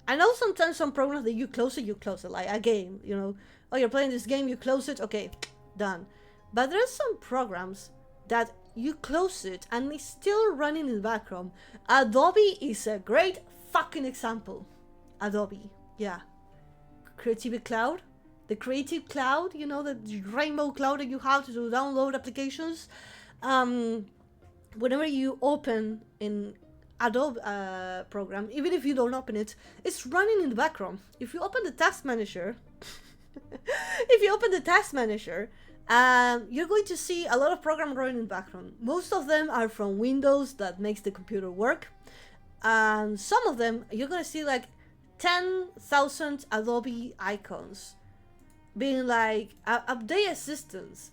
I know sometimes some programs that you close it, like a game, you know. Oh, you're playing this game, you close it, okay, done. But there are some programs that you close it and it's still running in the background. Adobe is a great fucking example. Adobe, yeah. Creative Cloud. The Creative Cloud, you know, the rainbow cloud that you have to download applications. Whenever you open in Adobe program, even if you don't open it, it's running in the background. If you open the task manager, you're going to see a lot of programs running in the background. Most of them are from Windows that makes the computer work, and some of them you're going to see like 10,000 Adobe icons being like update assistance,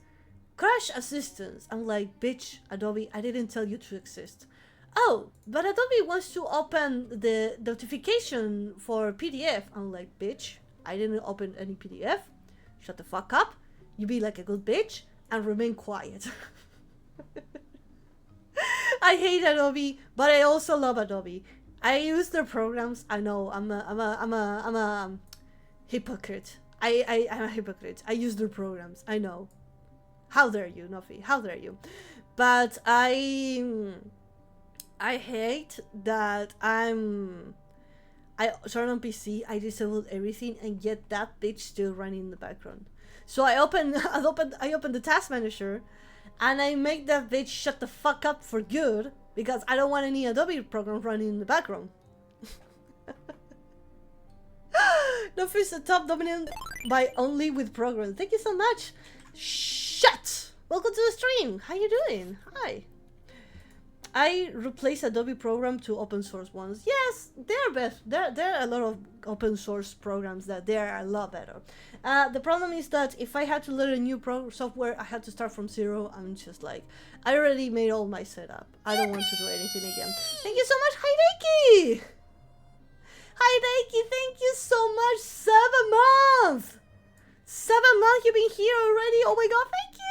crash assistance. I'm like, bitch, Adobe, I didn't tell you to exist. Oh, but Adobe wants to open the notification for PDF. I'm like, bitch, I didn't open any PDF. Shut the fuck up. You be like a good bitch and remain quiet. I hate Adobe, but I also love Adobe. I use their programs. I know I'm a hypocrite. I'm a hypocrite. I use their programs. I know. How dare you, Nofi? How dare you? But I hate that I turn on PC, I disabled everything, and yet that bitch still running in the background. So I open the task manager, and I make that bitch shut the fuck up for good because I don't want any Adobe program running in the background. Nofi is the top dominant by only with programs. Thank you so much. Shut! Welcome to the stream. How you doing? Hi. I replace Adobe program to open source ones. Yes, they're best. There are a lot of open source programs that they are a lot better. The problem is that if I had to learn a new software, I had to start from zero. I'm just like, I already made all my setup. I don't want to do anything again. Thank you so much, Hideki! Hideki, thank you so much. 7 months! 7 months you've been here already. Oh my god, thank you.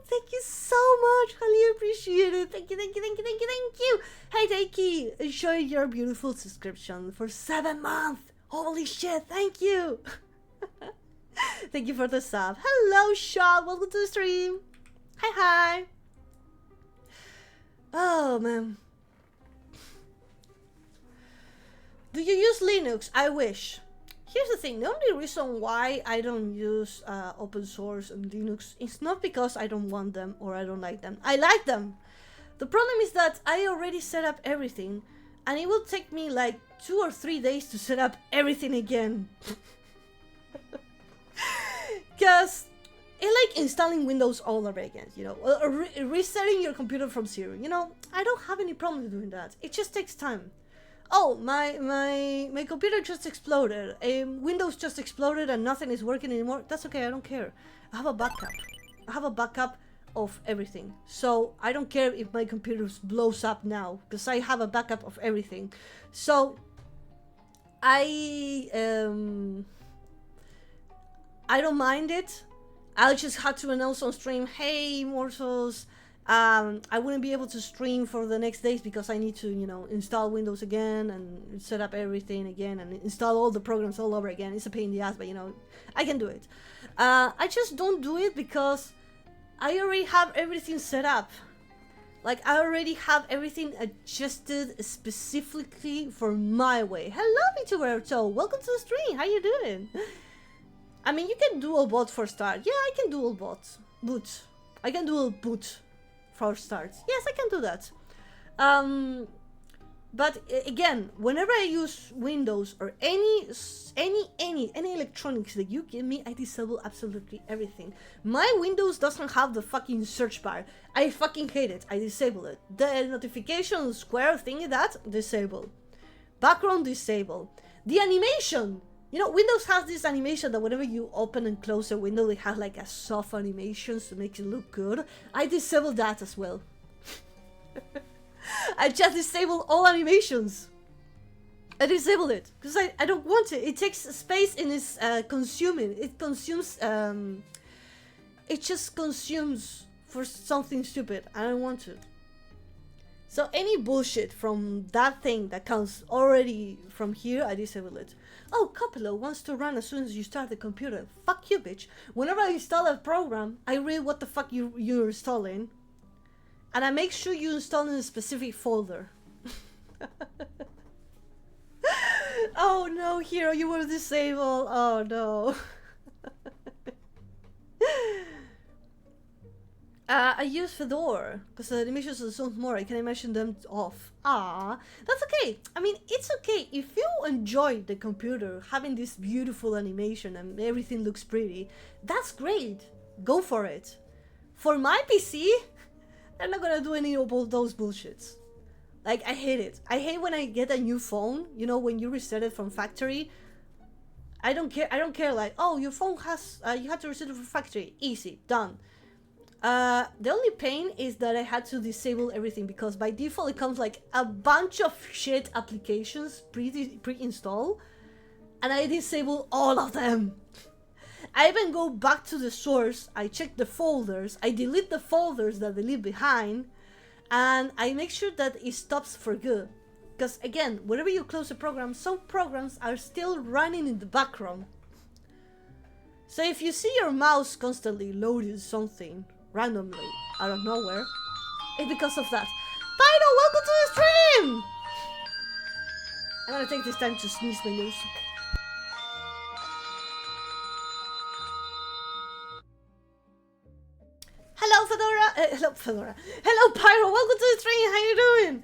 Thank you so much. Highly appreciate it. Thank you, thank you, thank you, thank you, thank you. Hey, Daiki, enjoy your beautiful subscription for 7 months. Holy shit, thank you. Thank you for the sub. Hello, Sean. Welcome to the stream. Hi, hi. Oh, man. Do you use Linux? I wish. Here's the thing, the only reason why I don't use open source and Linux is not because I don't want them or I don't like them. I like them. The problem is that I already set up everything and it will take me like 2 or 3 days to set up everything again. Because it's like installing Windows all over again, you know, or resetting your computer from zero. You know, I don't have any problem doing that. It just takes time. Oh, my computer just exploded. Windows just exploded and nothing is working anymore. That's okay, I don't care. I have a backup. I have a backup of everything. So I don't care if my computer blows up now because I have a backup of everything. So I don't mind it. I'll just have to announce on stream, hey, mortals, I wouldn't be able to stream for the next days because I need to, you know, install Windows again and set up everything again and install all the programs all over again. It's a pain in the ass, but you know, I can do it. I just don't do it because I already have everything set up. Like, I already have everything adjusted specifically for my way. Hello, VTuber. So, welcome to the stream. How you doing? I mean, you can dual boot for start. Yeah, I can dual boot. I can dual boot for start. Yes, I can do that. But again, whenever I use Windows or any electronics that you give me, I disable absolutely everything. My Windows doesn't have the fucking search bar. I fucking hate it. I disable it. The notification square thingy, that disable. Background disable. The animation. You know, Windows has this animation that whenever you open and close a window, they have like a soft animation to make it look good. I disable that as well. I just disable all animations. I disable it because I don't want it. It takes space and it's consuming. It consumes. It just consumes for something stupid. I don't want to. So any bullshit from that thing that comes already from here, I disable it. Oh, Copilot wants to run as soon as you start the computer. Fuck you, bitch. Whenever I install a program, I read what the fuck you're installing. And I make sure you install in a specific folder. Oh no, Hero, you were disabled. Oh no. I use Fedora because the animations are so more. I can imagine them off. Ah, that's okay. I mean, it's okay if you enjoy the computer having this beautiful animation and everything looks pretty. That's great. Go for it. For my PC, I'm not gonna do any of those bullshits. Like, I hate it. I hate when I get a new phone. You know, when you reset it from factory. I don't care. I don't care. Like, oh, your phone has. You have to reset it from factory. Easy, done. The only pain is that I had to disable everything because by default it comes like a bunch of shit applications pre-installed and I disable all of them. I even go back to the source, I check the folders, I delete the folders that they leave behind and I make sure that it stops for good. Because again, whenever you close a program, some programs are still running in the background. So if you see your mouse constantly loading something, randomly out of nowhere, it's because of that. Pyro, welcome to the stream! I'm gonna take this time to sneeze my nose. Hello, Fedora! Hello, Fedora. Hello, Pyro, welcome to the stream! How you doing?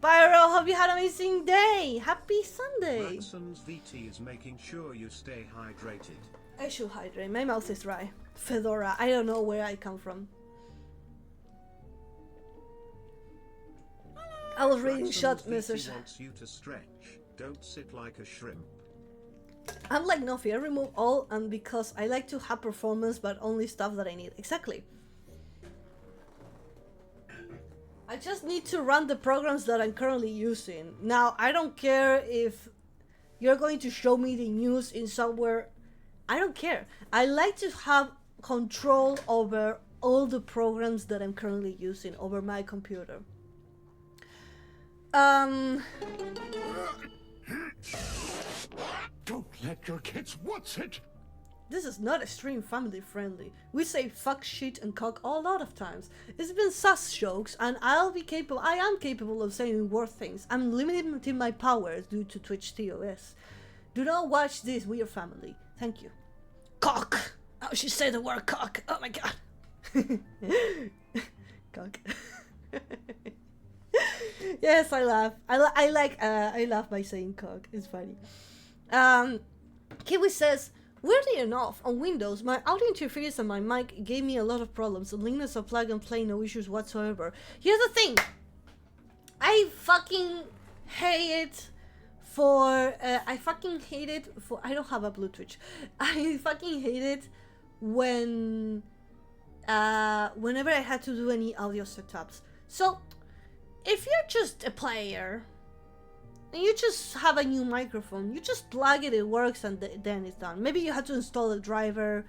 Pyro, hope you had an amazing day! Happy Sunday! Ratson's VT is making sure you stay hydrated. I should hydrate, my mouth is dry. Fedora, I don't know where I come from. I was reading short message. Wants you to stretch. Don't sit like a shrimp. I'm like Nofi, I remove all and because I like to have performance but only stuff that I need. Exactly. I just need to run the programs that I'm currently using. Now, I don't care if you're going to show me the news in somewhere. I don't care. I like to have control over all the programs that I'm currently using over my computer. Don't let your kids watch it. This is not extreme family friendly. We say fuck, shit and cock a lot of times. It's been sus jokes and I am capable of saying worse things. I'm limiting my powers due to Twitch TOS. Do not watch this with your family. Thank you. Cock! Oh, she said the word cock. Oh my god. Cock. Yes, I laugh. I laugh by saying cock. It's funny. Kiwi says, weirdly enough, on Windows, my audio interface and my mic gave me a lot of problems. On Linux, a plug and play, no issues whatsoever. Here's the thing. I fucking hate it for, I don't have a Bluetooth. I fucking hate it when, whenever I had to do any audio setups. So, if you're just a player, and you just have a new microphone, you just plug it, it works, and then it's done. Maybe you have to install a driver,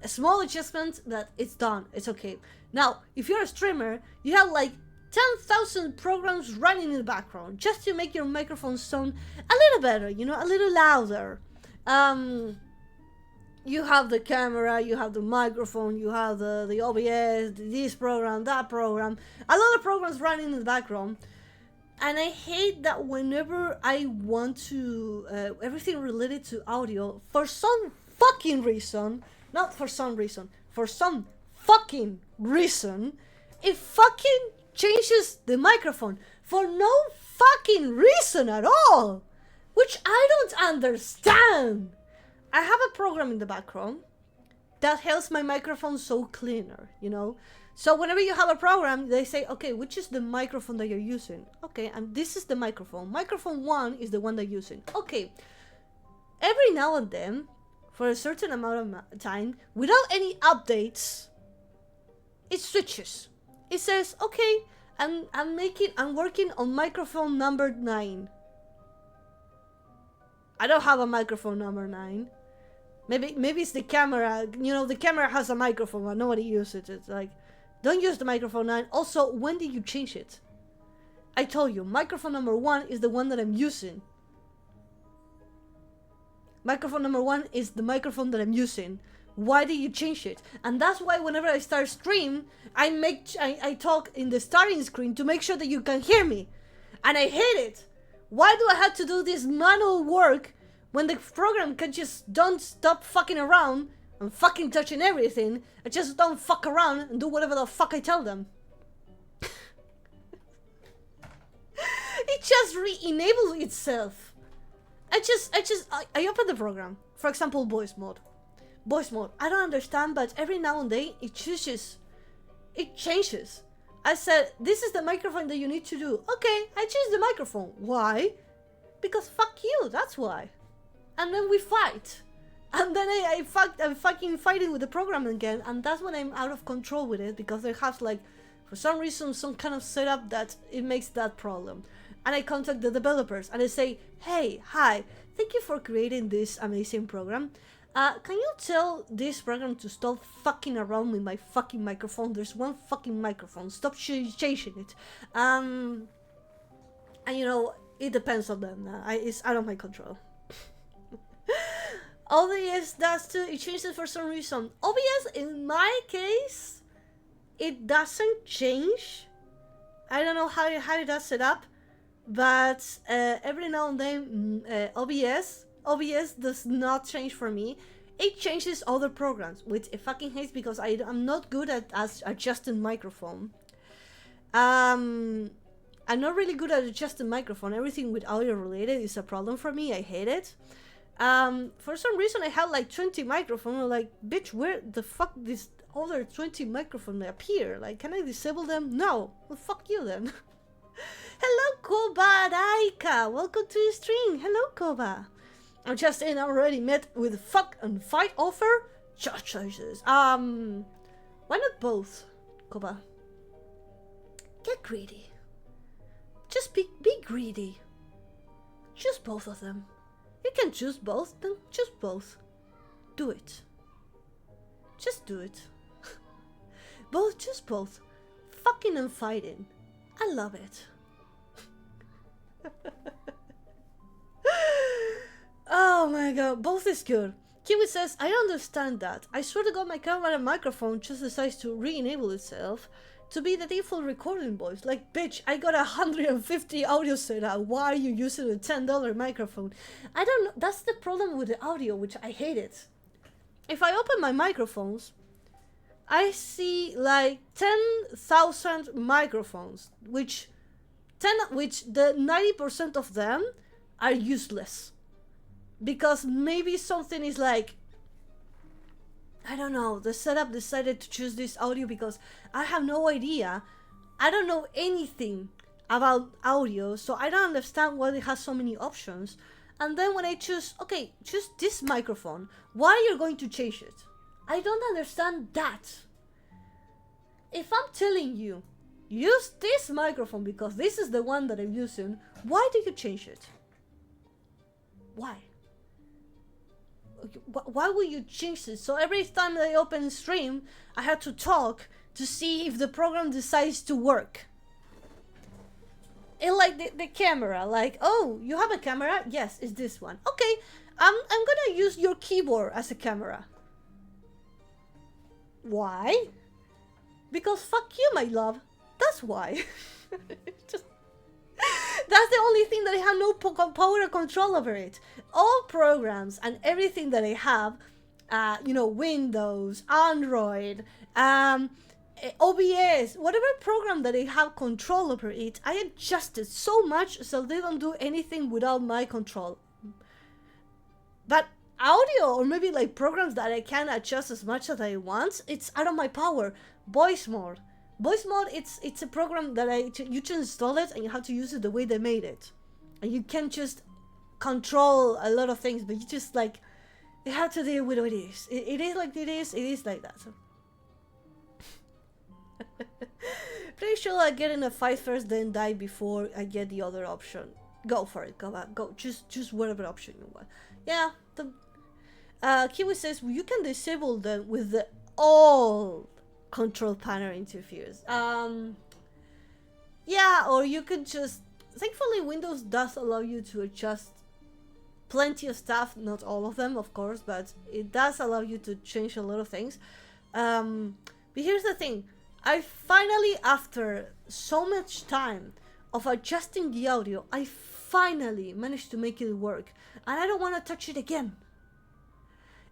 a small adjustment, that it's done, it's okay. Now, if you're a streamer, you have like 10,000 programs running in the background just to make your microphone sound a little better, you know, a little louder. You have the camera, you have the microphone, you have the OBS, this program, that program, a lot of programs running in the background. And I hate that whenever I want to, everything related to audio, for some fucking reason, not for some reason, for some fucking reason, it fucking changes the microphone for no fucking reason at all, which I don't understand. I have a program in the background that helps my microphone so cleaner, you know? So whenever you have a program, they say, okay, which is the microphone that you're using? Okay, and this is the microphone. Microphone 1 is the one that you're using. Okay, every now and then, for a certain amount of time, without any updates, it switches. It says, okay, I'm working on microphone number 9. I don't have a microphone number 9. Maybe it's the camera. You know, the camera has a microphone, but nobody uses it. It's like, don't use the microphone 9. Also, when did you change it? I told you, microphone number 1 is the one that I'm using. Microphone number 1 is the microphone that I'm using. Why did you change it? And that's why whenever I start stream, I talk in the starting screen to make sure that you can hear me. And I hate it. Why do I have to do this manual work when the program can just don't stop fucking around and fucking touching everything and just don't fuck around and do whatever the fuck I tell them? It just re-enables itself. I open the program. For example, voice mode. Voice mode. I don't understand, but every now and then it changes. It changes. I said, this is the microphone that you need to do. Okay, I choose the microphone. Why? Because fuck you, that's why. And then we fight. And then I'm fucking fighting with the program again, and that's when I'm out of control with it, because they have like, for some reason, some kind of setup that it makes that problem. And I contact the developers and I say, hey, hi, thank you for creating this amazing program. Can you tell this program to stop fucking around with my fucking microphone? There's one fucking microphone. Stop changing it. And you know, it depends on them. It's out of my control. OBS does too. It changes for some reason. OBS, in my case, it doesn't change. I don't know how it does set up, but every now and then OBS does not change for me. It changes other programs, which I fucking hate because I'm not good at adjusting microphone. I'm not really good at adjusting microphone. Everything with audio related is a problem for me. I hate it. For some reason I had like 20 microphones. I'm like, bitch, where the fuck this other 20 microphones appear? Like, can I disable them? No. Well, fuck you then. Hello, Koba Daika. Welcome to the stream. Hello, Koba. I'm just saying, I'm already met with fuck and fight offer. Just choices. Why not both, Koba? Get greedy. Just be greedy. Choose both of them. You can choose both, then choose both. Do it. Just do it. Both, just both. Fucking and fighting. I love it. Oh my god, both is good. Kiwi says, I understand that. I swear to god my camera and microphone just decides to re-enable itself to be the default recording voice. Like, bitch, I got 150 audio set up. Why are you using a $10 microphone? I don't know. That's the problem with the audio, which I hate it. If I open my microphones, I see like 10,000 microphones, which the 90% of them are useless. Because maybe something is like, I don't know, the setup decided to choose this audio because I have no idea. I don't know anything about audio, so I don't understand why it has so many options. And then when I choose, okay, choose this microphone, why you're going to change it? I don't understand that. If I'm telling you, use this microphone because this is the one that I'm using, why do you change it? Why? Why would you change this? So every time I open stream, I had to talk to see if the program decides to work. And like the camera, like, oh, you have a camera? Yes, it's this one. Okay, I'm gonna use your keyboard as a camera. Why? Because fuck you, my love. That's why. Just, that's the only thing that I have no power or control over it. All programs and everything that I have, you know, Windows, Android, OBS, whatever program that I have control over it, I adjust it so much so they don't do anything without my control. But audio, or maybe like programs that I can adjust as much as I want, it's out of my power. Voice mode, it's a program that you just install it and you have to use it the way they made it, and you can just control a lot of things, but you just like, you have to deal with what it is. It is like it is like that. So. Pretty sure I get in a fight first, then die before I get the other option. Go for it, go back, go. Choose whatever option you want. Yeah, Kiwi says, well, you can disable them with the all control panel interferes. Yeah, or you could just, thankfully Windows does allow you to adjust plenty of stuff, not all of them of course, but it does allow you to change a lot of things. But here's the thing, I finally, after so much time of adjusting the audio, I finally managed to make it work, and I don't want to touch it again.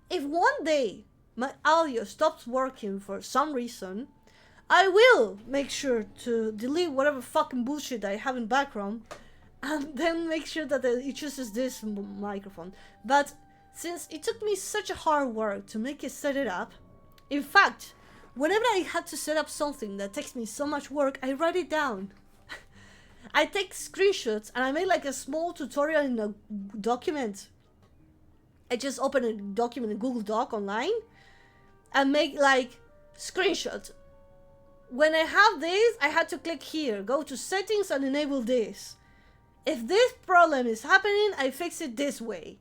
If one day my audio stops working for some reason, I will make sure to delete whatever fucking bullshit I have in background, and then make sure that it chooses this microphone. But since it took me such a hard work to make it set it up, in fact, whenever I had to set up something that takes me so much work, I write it down. I take screenshots and I make like a small tutorial in a document. I just open a document in Google Doc online and make like screenshots. When I have this, I had to click here, go to settings and enable this. If this problem is happening, I fix it this way.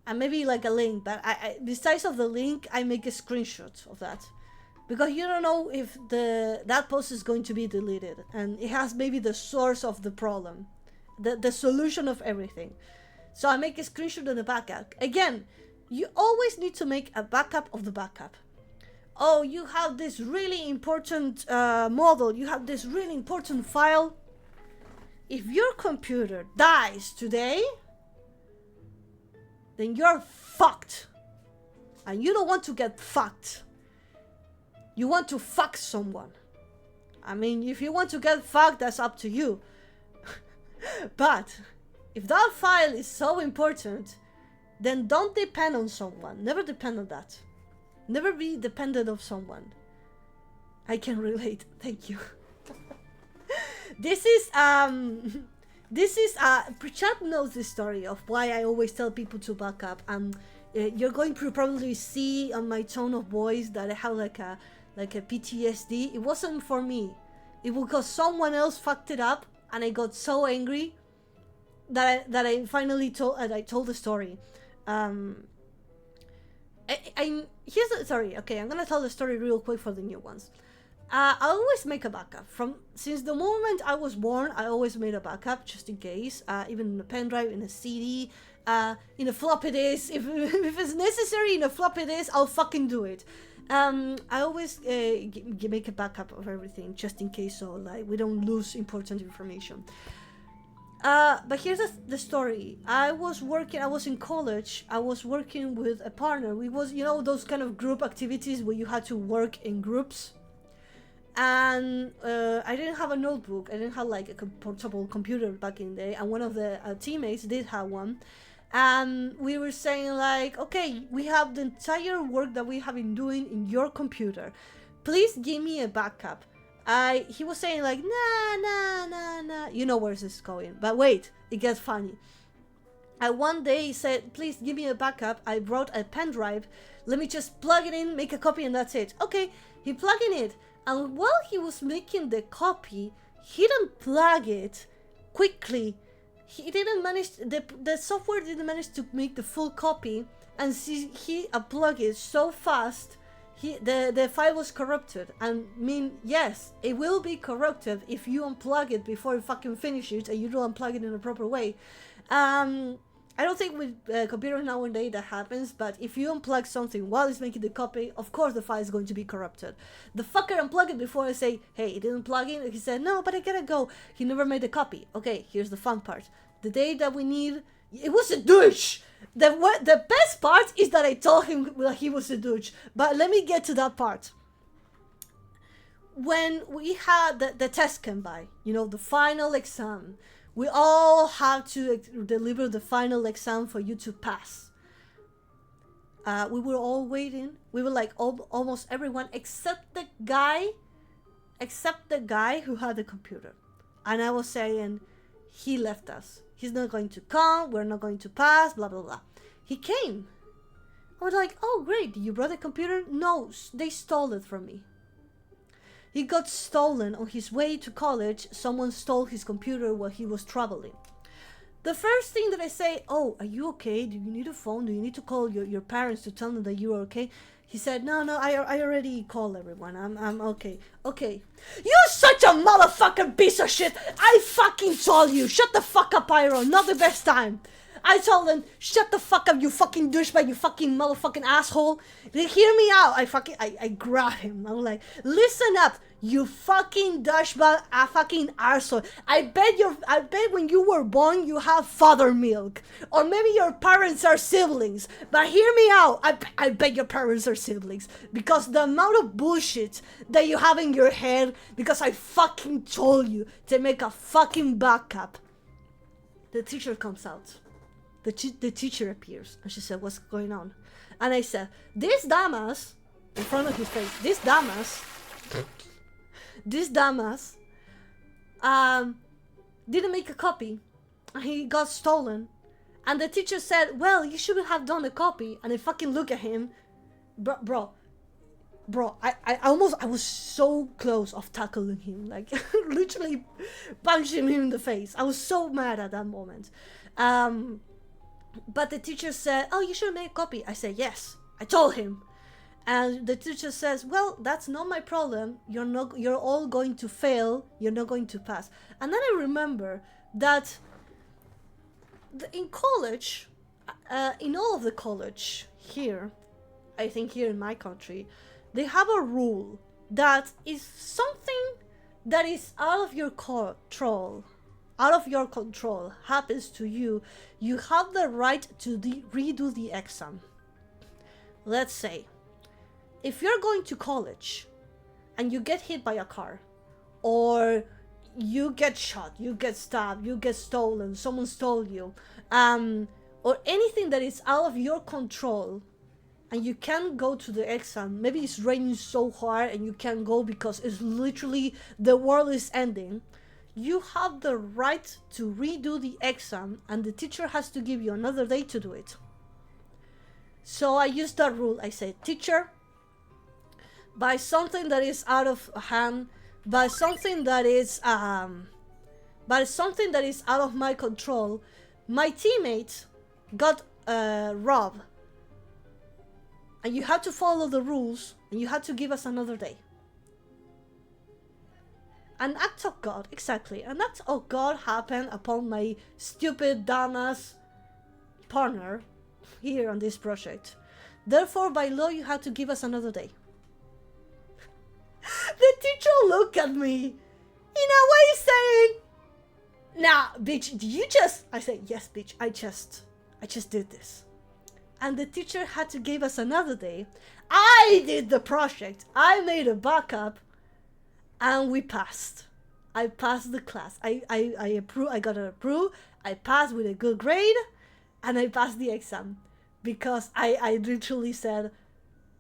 And maybe like a link, but besides of the link, I make a screenshot of that. Because you don't know if that post is going to be deleted, and it has maybe the source of the problem, the solution of everything. So I make a screenshot of the backup. Again, You always need to make a backup of the backup. Oh, you have this really important model, you have this really important file. If your computer dies today, then you're fucked. And you don't want to get fucked. You want to fuck someone. I mean, if you want to get fucked, that's up to you. But if that file is so important, then don't depend on someone. Never depend on that. Never be dependent of someone. I can relate. Thank you. This is Prichat knows the story of why I always tell people to back up, and you're going to probably see on my tone of voice that I have like a PTSD. It wasn't for me. It was because someone else fucked it up, and I got so angry that I finally told the story. Sorry. Okay, I'm gonna tell the story real quick for the new ones. I always make a backup. Since the moment I was born, I always made a backup just in case. Even in a pen drive, in a CD, in a floppy disk. If it's necessary, in a floppy disk, I'll fucking do it. I always make a backup of everything just in case, so like we don't lose important information. But here's the story. I was in college. I was working with a partner. We was, those kind of group activities where you had to work in groups. And I didn't have a notebook. I didn't have like a portable computer back in the day. And one of the teammates did have one. And we were saying like, okay, we have the entire work that we have been doing in your computer. Please give me a backup. He was saying like, nah. You know where this is going. But wait, it gets funny. One day he said, please give me a backup. I brought a pen drive. Let me just plug it in, make a copy, and that's it. Okay, he plugged in it. And while he was making the copy, he didn't plug it quickly. He didn't manage, the software didn't manage to make the full copy, and he unplugged it so fast, the file was corrupted. And yes, it will be corrupted if you unplug it before you fucking finish it and you don't unplug it in a proper way. I don't think with computers nowadays that happens, but if you unplug something while it's making the copy, of course the file is going to be corrupted. The fucker unplugged it before I say, hey, it didn't plug in. He said, no, but I gotta go. He never made a copy. Okay, here's the fun part. The day that we need, it was a douche. The best part is that I told him that he was a douche. But let me get to that part. When we had the test came by, the final exam, we all have to deliver the final exam for you to pass. We were all waiting. We were like almost everyone except the guy who had the computer. And I was saying, he left us. He's not going to come. We're not going to pass, blah, blah, blah. He came. I was like, oh, great. You brought the computer? No, they stole it from me. He got stolen on his way to college. Someone stole his computer while he was traveling. The first thing that I say, oh, are you okay? Do you need a phone? Do you need to call your parents to tell them that you're okay? He said, no, I already called everyone. I'm okay. Okay. You're such a motherfucking piece of shit. I fucking told you. Shut the fuck up, Pyro. Not the best time. I told him, shut the fuck up, you fucking douchebag, you fucking motherfucking asshole. They hear me out. I grabbed him. I was like, listen up, you fucking douchebag, a fucking arsehole. I bet when you were born, you have father milk. Or maybe your parents are siblings. But hear me out. I bet your parents are siblings. Because the amount of bullshit that you have in your head, because I fucking told you to make a fucking backup. The teacher comes out. The teacher appears, and she said, what's going on? And I said, this damas, in front of his face, this damas didn't make a copy, and he got stolen. And the teacher said, well, you shouldn't have done a copy. And I fucking look at him, bro, I was so close of tackling him, like literally punching him in the face. I was so mad at that moment. But the teacher said, oh, you should make a copy. I said, yes, I told him. And the teacher says, well, that's not my problem. You're all going to fail. You're not going to pass. And then I remember that in college, in all of the college here, I think here in my country, they have a rule that is something that is out of your control, happens to you, you have the right to redo the exam. Let's say, if you're going to college and you get hit by a car, or you get shot, you get stabbed, you get stolen, someone stole you, or anything that is out of your control, and you can't go to the exam, maybe it's raining so hard and you can't go because it's literally the world is ending, you have the right to redo the exam, and the teacher has to give you another day to do it. So I used that rule. I said, teacher, by something that is out of hand, by something that is out of my control, my teammate got robbed, and you had to follow the rules, and you had to give us another day. An act of God, exactly. An act of God happened upon my stupid dumbass partner here on this project. Therefore, by law, you had to give us another day. The teacher looked at me in a way saying, "Nah, bitch, did you just..." I said, "Yes, bitch, I just did this." And the teacher had to give us another day. I did the project. I made a backup, and we passed. I passed the class. I got an approve. I passed with a good grade, and I passed the exam. Because I literally said,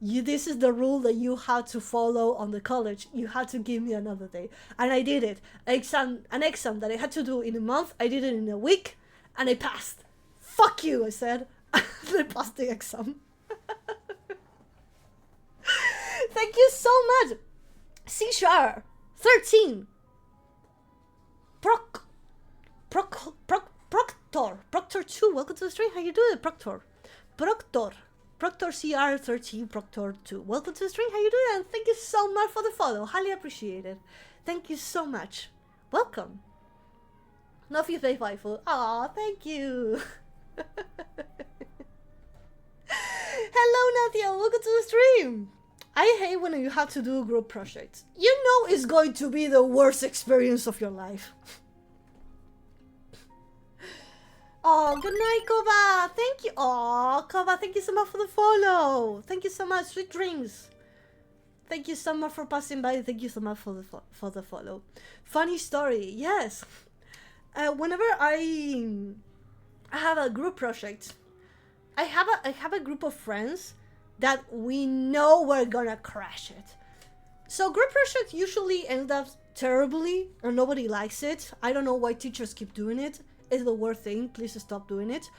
this is the rule that you had to follow on the college. You had to give me another day. And I did it. An exam that I had to do in a month, I did it in a week, and I passed. Fuck you, I said. I passed the exam. Thank you so much. C-Sharp 13. Proctor 2. Welcome to the stream. How you doing, Proctor CR13, Proctor 2. Welcome to the stream. How you doing? And thank you so much for the follow. Highly appreciated. Thank you so much. Welcome. Not you pay Faifu. Aw, thank you. Hello, Nadia. Welcome to the stream. I hate when you have to do group projects. You know it's going to be the worst experience of your life. Oh, good night, Koba. Thank you. Oh, Koba, thank you so much for the follow. Thank you so much. Sweet dreams. Thank you so much for passing by. Thank you so much for the follow. Funny story. Yes. Whenever I have a group project, I have a group of friends that we know we're gonna crash it. So group projects usually end up terribly, or nobody likes it. I don't know why teachers keep doing it. It's the worst thing. Please stop doing it.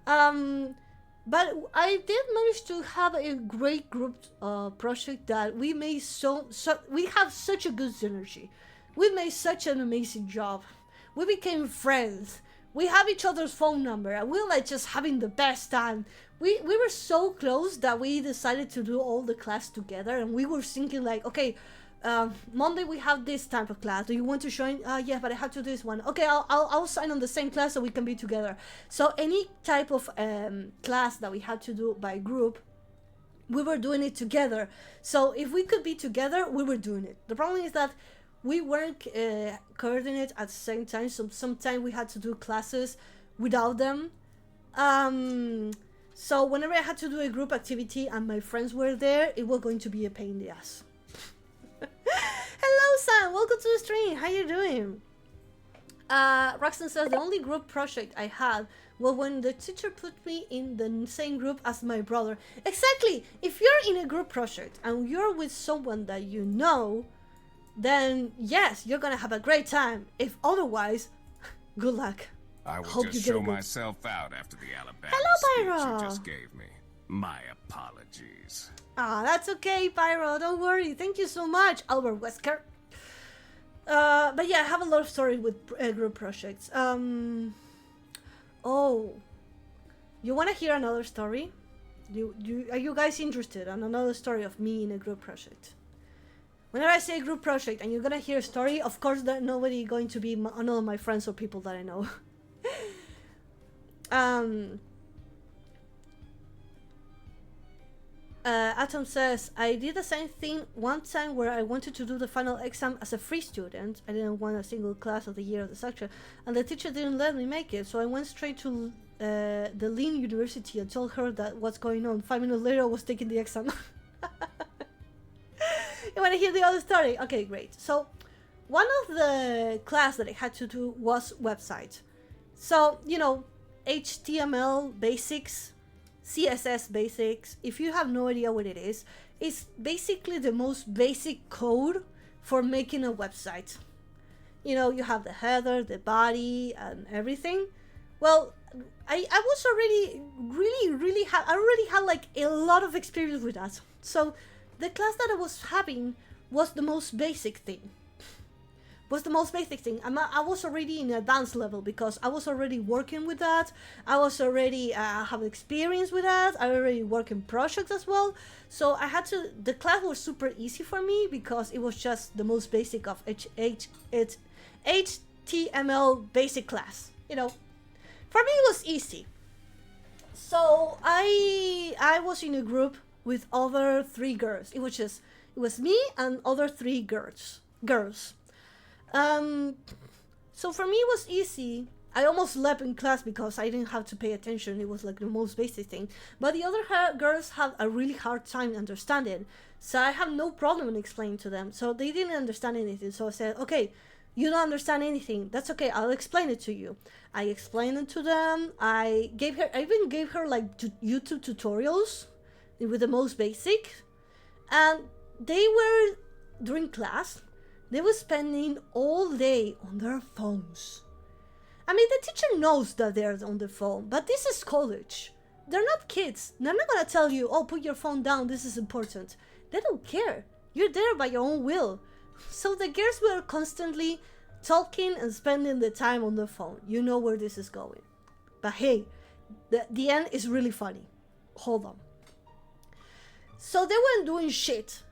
But I did manage to have a great group project that we made we have such a good synergy. We made such an amazing job. We became friends. We have each other's phone number, and we were like just having the best time. We were so close that we decided to do all the class together, and we were thinking like, okay, Monday we have this type of class. Do you want to join? Yeah, but I have to do this one. Okay, I'll sign on the same class so we can be together. So any type of class that we had to do by group, we were doing it together. So if we could be together, we were doing it. The problem is that we weren't coordinated at the same time. So sometimes we had to do classes without them. So whenever I had to do a group activity and my friends were there, it was going to be a pain in the ass. Hello, Sam. Welcome to the stream. How you doing? Roxanne says the only group project I had was when the teacher put me in the same group as my brother. Exactly. If you're in a group project and you're with someone that you know, then yes, you're gonna have a great time. If otherwise, good luck. I will just show myself out after the Alabama Hello, speech Pyro. you just gave me. My apologies. Ah, that's okay, Pyro. Don't worry. Thank you so much, Albert Wesker. But yeah, I have a lot of stories with group projects. Oh, you want to hear another story? Are you guys interested in another story of me in a group project? Whenever I say group project and you're gonna hear a story, of course that nobody going to be none of my friends or people that I know. Atom says, I did the same thing one time where I wanted to do the final exam as a free student. I didn't want a single class of the year of the section, and the teacher didn't let me make it, so I went straight to the Lean University and told her that what's going on. 5 minutes later, I was taking the exam. You want to hear the other story? Okay, great. So, one of the class that I had to do was website. So, you know, HTML basics, CSS basics, if you have no idea what it is, it's basically the most basic code for making a website. You know, you have the header, the body, and everything. Well, I was already I already had like a lot of experience with that. So the class that I was having was the most basic thing. I was already in advanced level because I was already working with that. I was already have experience with that. I already work in projects as well. So I had to. The class was super easy for me because it was just the most basic of HTML basic class. You know, for me it was easy. So I was in a group with other 3 girls. It was me and other 3 girls. So for me it was easy. I almost slept in class because I didn't have to pay attention. It was like the most basic thing. But the other girls had a really hard time understanding. So I have no problem in explaining to them. So they didn't understand anything. So I said, okay, you don't understand anything. That's okay. I'll explain it to you. I explained it to them. I even gave her like YouTube tutorials with the most basic. And they were, during class, they were spending all day on their phones. I mean, the teacher knows that they're on the phone, but this is college. They're not kids. They're not gonna tell you, oh, put your phone down, this is important. They don't care. You're there by your own will. So the girls were constantly talking and spending the time on the phone. You know where this is going. But hey, the end is really funny. Hold on. So they weren't doing shit.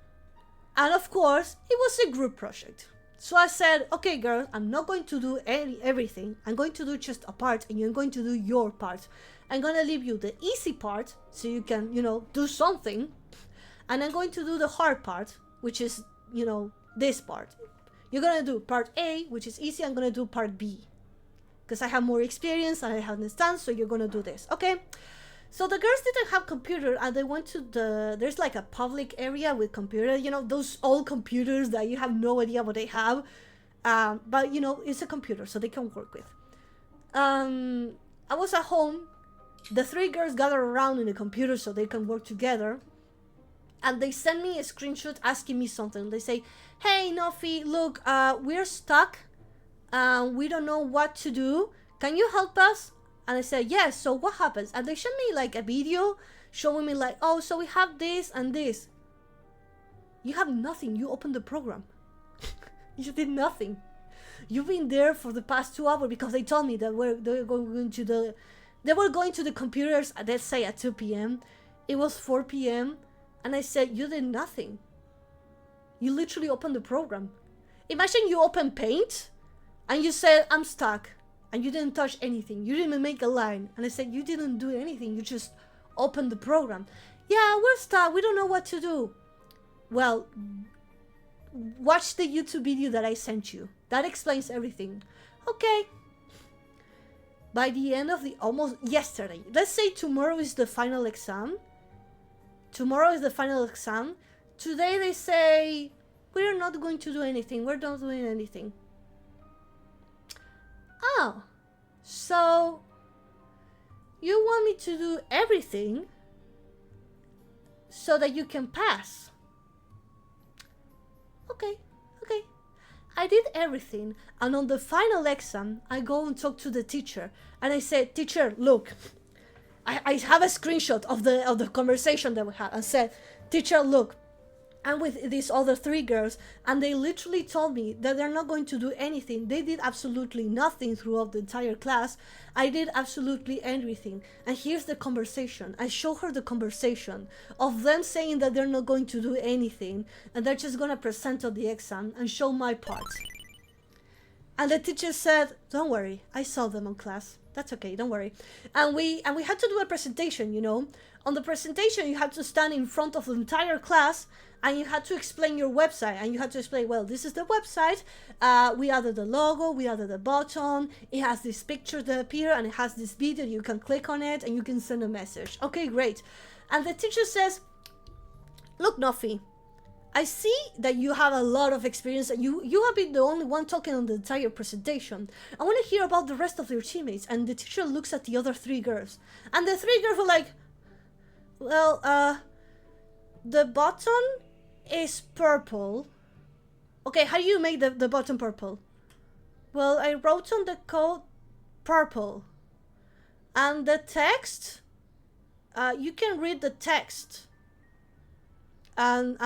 And of course, it was a group project. So I said, okay, girls, I'm not going to do everything. I'm going to do just a part, and you're going to do your part. I'm going to leave you the easy part, so you can, you know, do something. And I'm going to do the hard part, which is, you know, this part. You're going to do part A, which is easy. I'm going to do part B. Because I have more experience, and I understand, so you're going to do this. Okay? So the girls didn't have computer, and they went to there's like a public area with computer, you know, those old computers that you have no idea what they have. But, you know, it's a computer, so they can work with. I was at home. The 3 girls gathered around in the computer so they can work together. And they sent me a screenshot asking me something. They say, hey, Nofi, look, we're stuck. We don't know what to do. Can you help us? And I said, yes, so what happens? And they showed me like a video showing me like, oh, so we have this and this. You have nothing. You opened the program. You did nothing. You've been there for the past 2 hours because they told me that they were going to the computers, let's say at 2 p.m. It was 4 p.m. And I said, you did nothing. You literally opened the program. Imagine you open Paint and you said, I'm stuck. And you didn't touch anything. You didn't make a line. And I said, you didn't do anything. You just opened the program. Yeah, we're stuck. We don't know what to do. Well, watch the YouTube video that I sent you. That explains everything. Okay. By the end of almost yesterday. Let's say tomorrow is the final exam. Today they say, we're not going to do anything. We're not doing anything. Oh, so you want me to do everything so that you can pass? Okay. I did everything, and on the final exam, I go and talk to the teacher, and I said, teacher, look, I have a screenshot of the conversation that we had, and said, teacher, look, I'm with these other 3 girls, and they literally told me that they're not going to do anything. They did absolutely nothing throughout the entire class. I did absolutely everything. And here's the conversation. I show her the conversation of them saying that they're not going to do anything, and they're just going to present on the exam and show my part. And the teacher said, don't worry, I saw them on class. That's okay, don't worry. And we had to do a presentation, you know. On the presentation, you had to stand in front of the entire class and you had to explain your website. And you had to explain, well, this is the website. We added the logo, we added the button. It has this picture that appear and it has this video. You can click on it and you can send a message. Okay, great. And the teacher says, look, Nofi, I see that you have a lot of experience and you have been the only one talking on the entire presentation. I want to hear about the rest of your teammates. And the teacher looks at the other 3 girls. And the 3 girls were like, well, the button is purple. Okay, how do you make the button purple? Well, I wrote on the code purple. And the text, you can read the text. And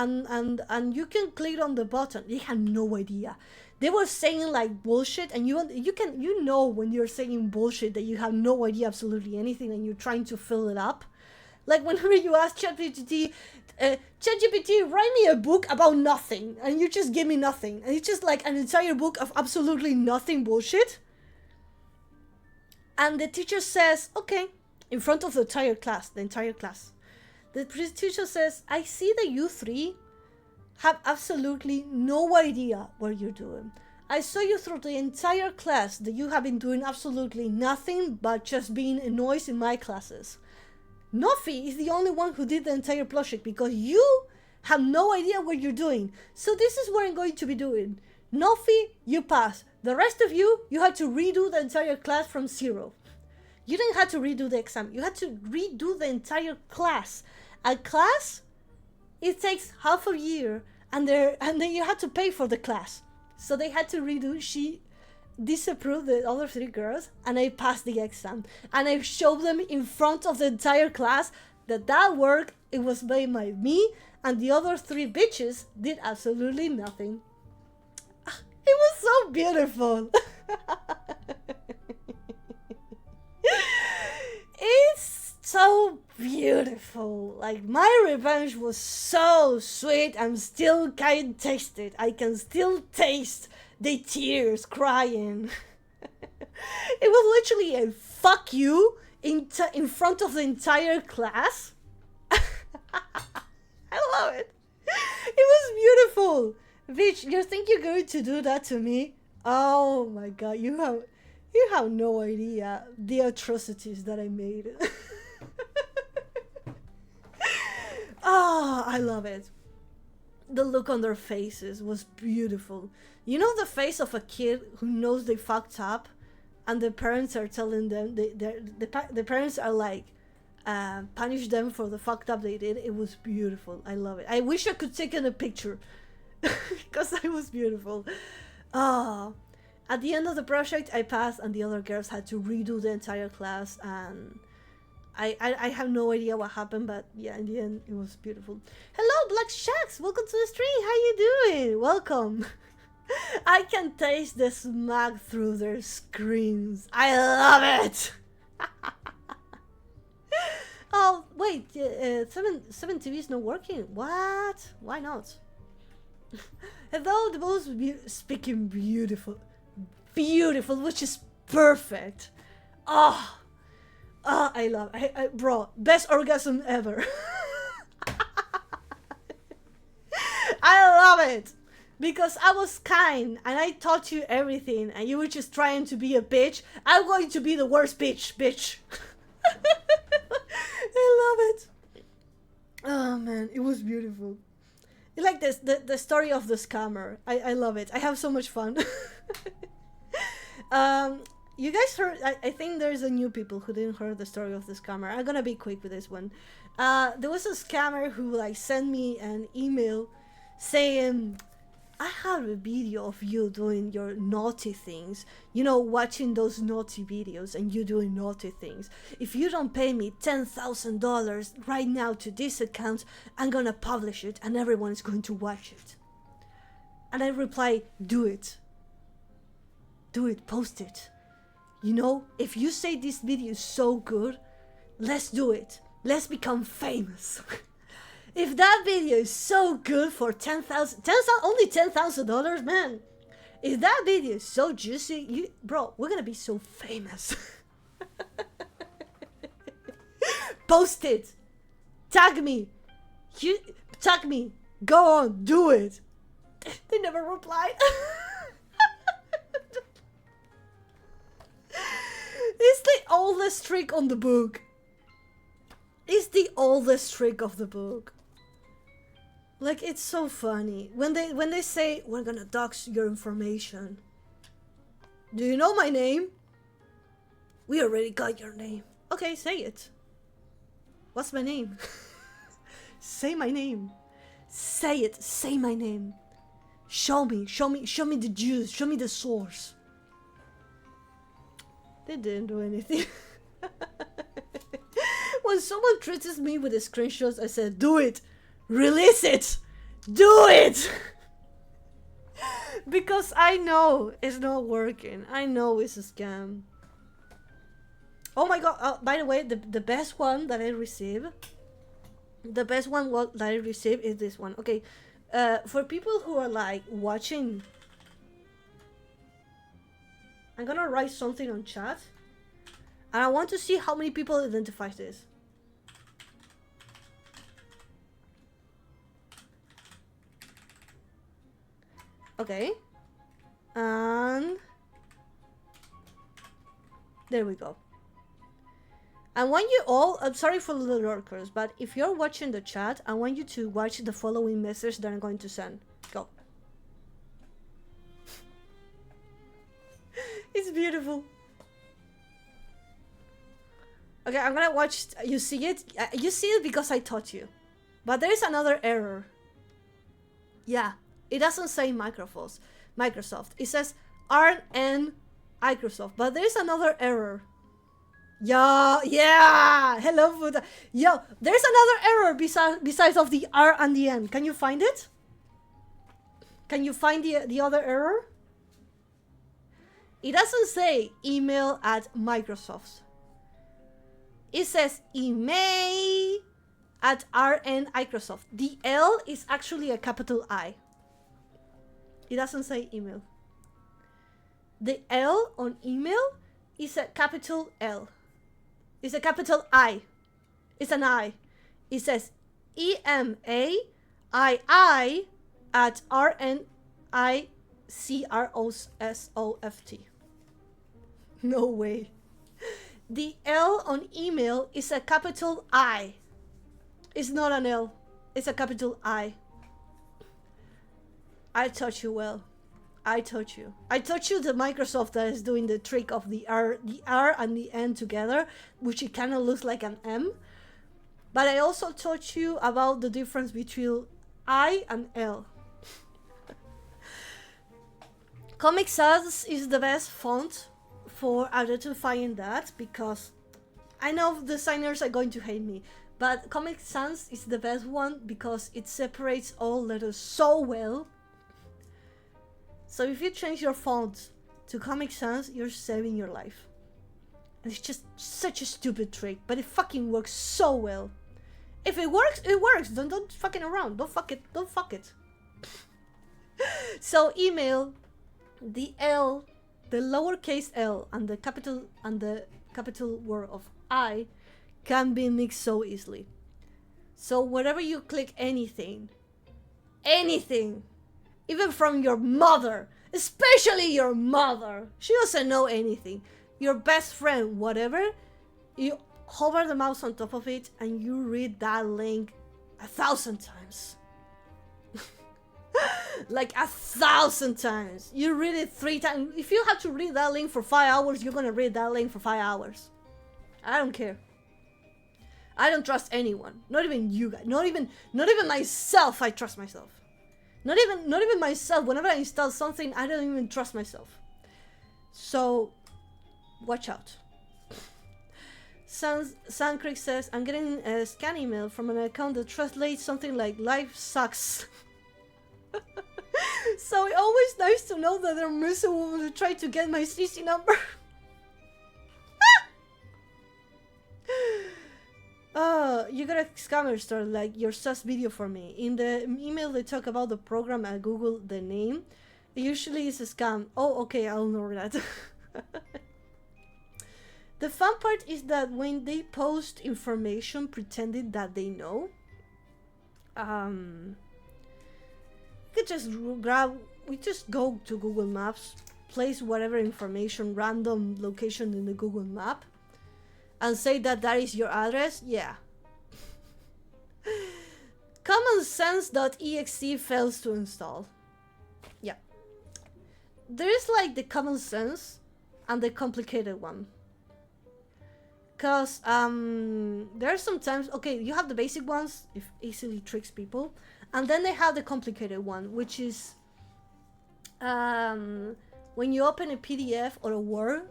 you can click on the button. They had no idea. They were saying like bullshit, and you know when you're saying bullshit that you have no idea absolutely anything and you're trying to fill it up. Like whenever you ask ChatGPT, write me a book about nothing, and you just give me nothing, and it's just like an entire book of absolutely nothing bullshit. And the teacher says, okay, in front of the entire class. The teacher says, I see that you 3 have absolutely no idea what you're doing. I saw you through the entire class that you have been doing absolutely nothing but just being a noise in my classes. Nofi is the only one who did the entire project because you have no idea what you're doing. So this is what I'm going to be doing. Nofi, you pass. The rest of you, you had to redo the entire class from 0. You didn't have to redo the exam. You had to redo the entire class. A class, it takes half a year, and then you had to pay for the class. So they had to redo. She disapproved the other 3 girls, and I passed the exam. And I showed them in front of the entire class that work, it was made by me, and the other 3 bitches did absolutely nothing. It was so beautiful. It's so beautiful. Like, my revenge was so sweet. I'm still can't taste it. I can still taste the tears crying. It was literally a fuck you in front of the entire class. I love it. It was beautiful. Bitch, you think you're going to do that to me? Oh my god, you have no idea the atrocities that I made. Oh, I love it. The look on their faces was beautiful. You know the face of a kid who knows they fucked up, and the parents are telling them, the parents are like, punish them for the fucked up they did. It was beautiful. I love it. I wish I could take in a picture because it was beautiful. Oh, at the end of the project, I passed, and the other girls had to redo the entire class, and I have no idea what happened, but yeah, in the end, it was beautiful. Hello, Black Shacks! Welcome to the stream! How you doing? Welcome! I can taste the smack through their screams. I love it! Oh, wait, 7TV is not working. What? Why not? Hello, the most speaking beautiful, which is perfect. Oh, I love it. Bro, best orgasm ever. I love it because I was kind and I taught you everything and you were just trying to be a bitch. I'm going to be the worst bitch. I love it. Oh man, it was beautiful. It's like this, the story of the scammer. I love it. I have so much fun. You guys heard, I think there's a new people who didn't hear the story of the scammer. I'm gonna be quick with this one. There was a scammer who like sent me an email saying, I have a video of you doing your naughty things. You know, watching those naughty videos and you doing naughty things. If you don't pay me $10,000 right now to this account, I'm gonna publish it and everyone is going to watch it. And I reply, do it. Do it, post it. You know, if you say this video is so good, let's do it. Let's become famous. If that video is so good for only $10,000, man, If that video is so juicy, bro, we're gonna be so famous. Post it. Tag me. Tag me. Go on, do it. They never replied. It's the oldest trick on the book. It's the oldest trick of the book. Like, it's so funny. When they say, we're gonna dox your information. Do you know my name? We already got your name. Okay, say it. What's my name? Say my name. Say it. Say my name. Show me the juice. Show me the source. They didn't do anything. When someone treats me with the screenshots, I said, do it. Release it. Do it. Because I know it's not working. I know it's a scam. Oh my god. By the way, the best one that I received. The best one that I received is this one. Okay. For people who are like watching, I'm gonna write something on chat, and I want to see how many people identify this. Okay, and there we go. I want you all, I'm sorry for the lurkers, but if you're watching the chat, I want you to watch the following message that I'm going to send. Go. It's beautiful. Okay, I'm gonna watch, you see it? You see it because I taught you. But there is another error. Yeah, it doesn't say Microsoft. It says RN Microsoft, but there is another error. Yeah, hello food. Yo, there's another error besides of the R and the N. Can you find it? Can you find the other error? It doesn't say email at Microsoft. It says email at RN Microsoft. The L is actually a capital I. It doesn't say email. The L on email is a capital L. It's a capital I. It's an I. It says EMAII at RNICROSOFT. No way. The L on email is a capital I. It's not an L. It's a capital I. I taught you well. I taught you. I taught you the Microsoft that is doing the trick of the R and the N together, which it kind of looks like an M. But I also taught you about the difference between I and L. Comic Sans is the best font for identifying that, because I know designers are going to hate me, but Comic Sans is the best one because it separates all letters so well. So if you change your font to Comic Sans, you're saving your life. And it's just such a stupid trick, but it fucking works so well. If it works, it works. Don't fucking around. Don't fuck it. Don't fuck it. So email, the L, the lowercase L and the capital word of I can be mixed so easily. So wherever you click anything, even from your mother, especially your mother, she doesn't know anything. Your best friend, whatever, you hover the mouse on top of it and you read that link 1,000 times. Like 1,000 times. You read it 3 times. If you have to read that link for 5 hours, you're gonna read that link for 5 hours. I don't care. I don't trust anyone. Not even you guys. Not even myself. I trust myself. Not even myself. Whenever I install something, I don't even trust myself. So, watch out. Sandcreek says, I'm getting a scan email from an account that translates something like life sucks. So it's always nice to know that they're miserable to try to get my CC number. You got a scammer start like your sus video for me. In the email they talk about the program and Google the name. Usually it's a scam. Oh, okay, I'll know that. The fun part is that when they post information pretending that they know, you could just we just go to Google Maps, place whatever information, random location in the Google map, and say that that is your address. Yeah. commonsense.exe fails to install. Yeah. There's like the common sense and the complicated one. Because there are sometimes, okay, you have the basic ones, if easily tricks people, and then they have the complicated one, which is when you open a PDF or a Word,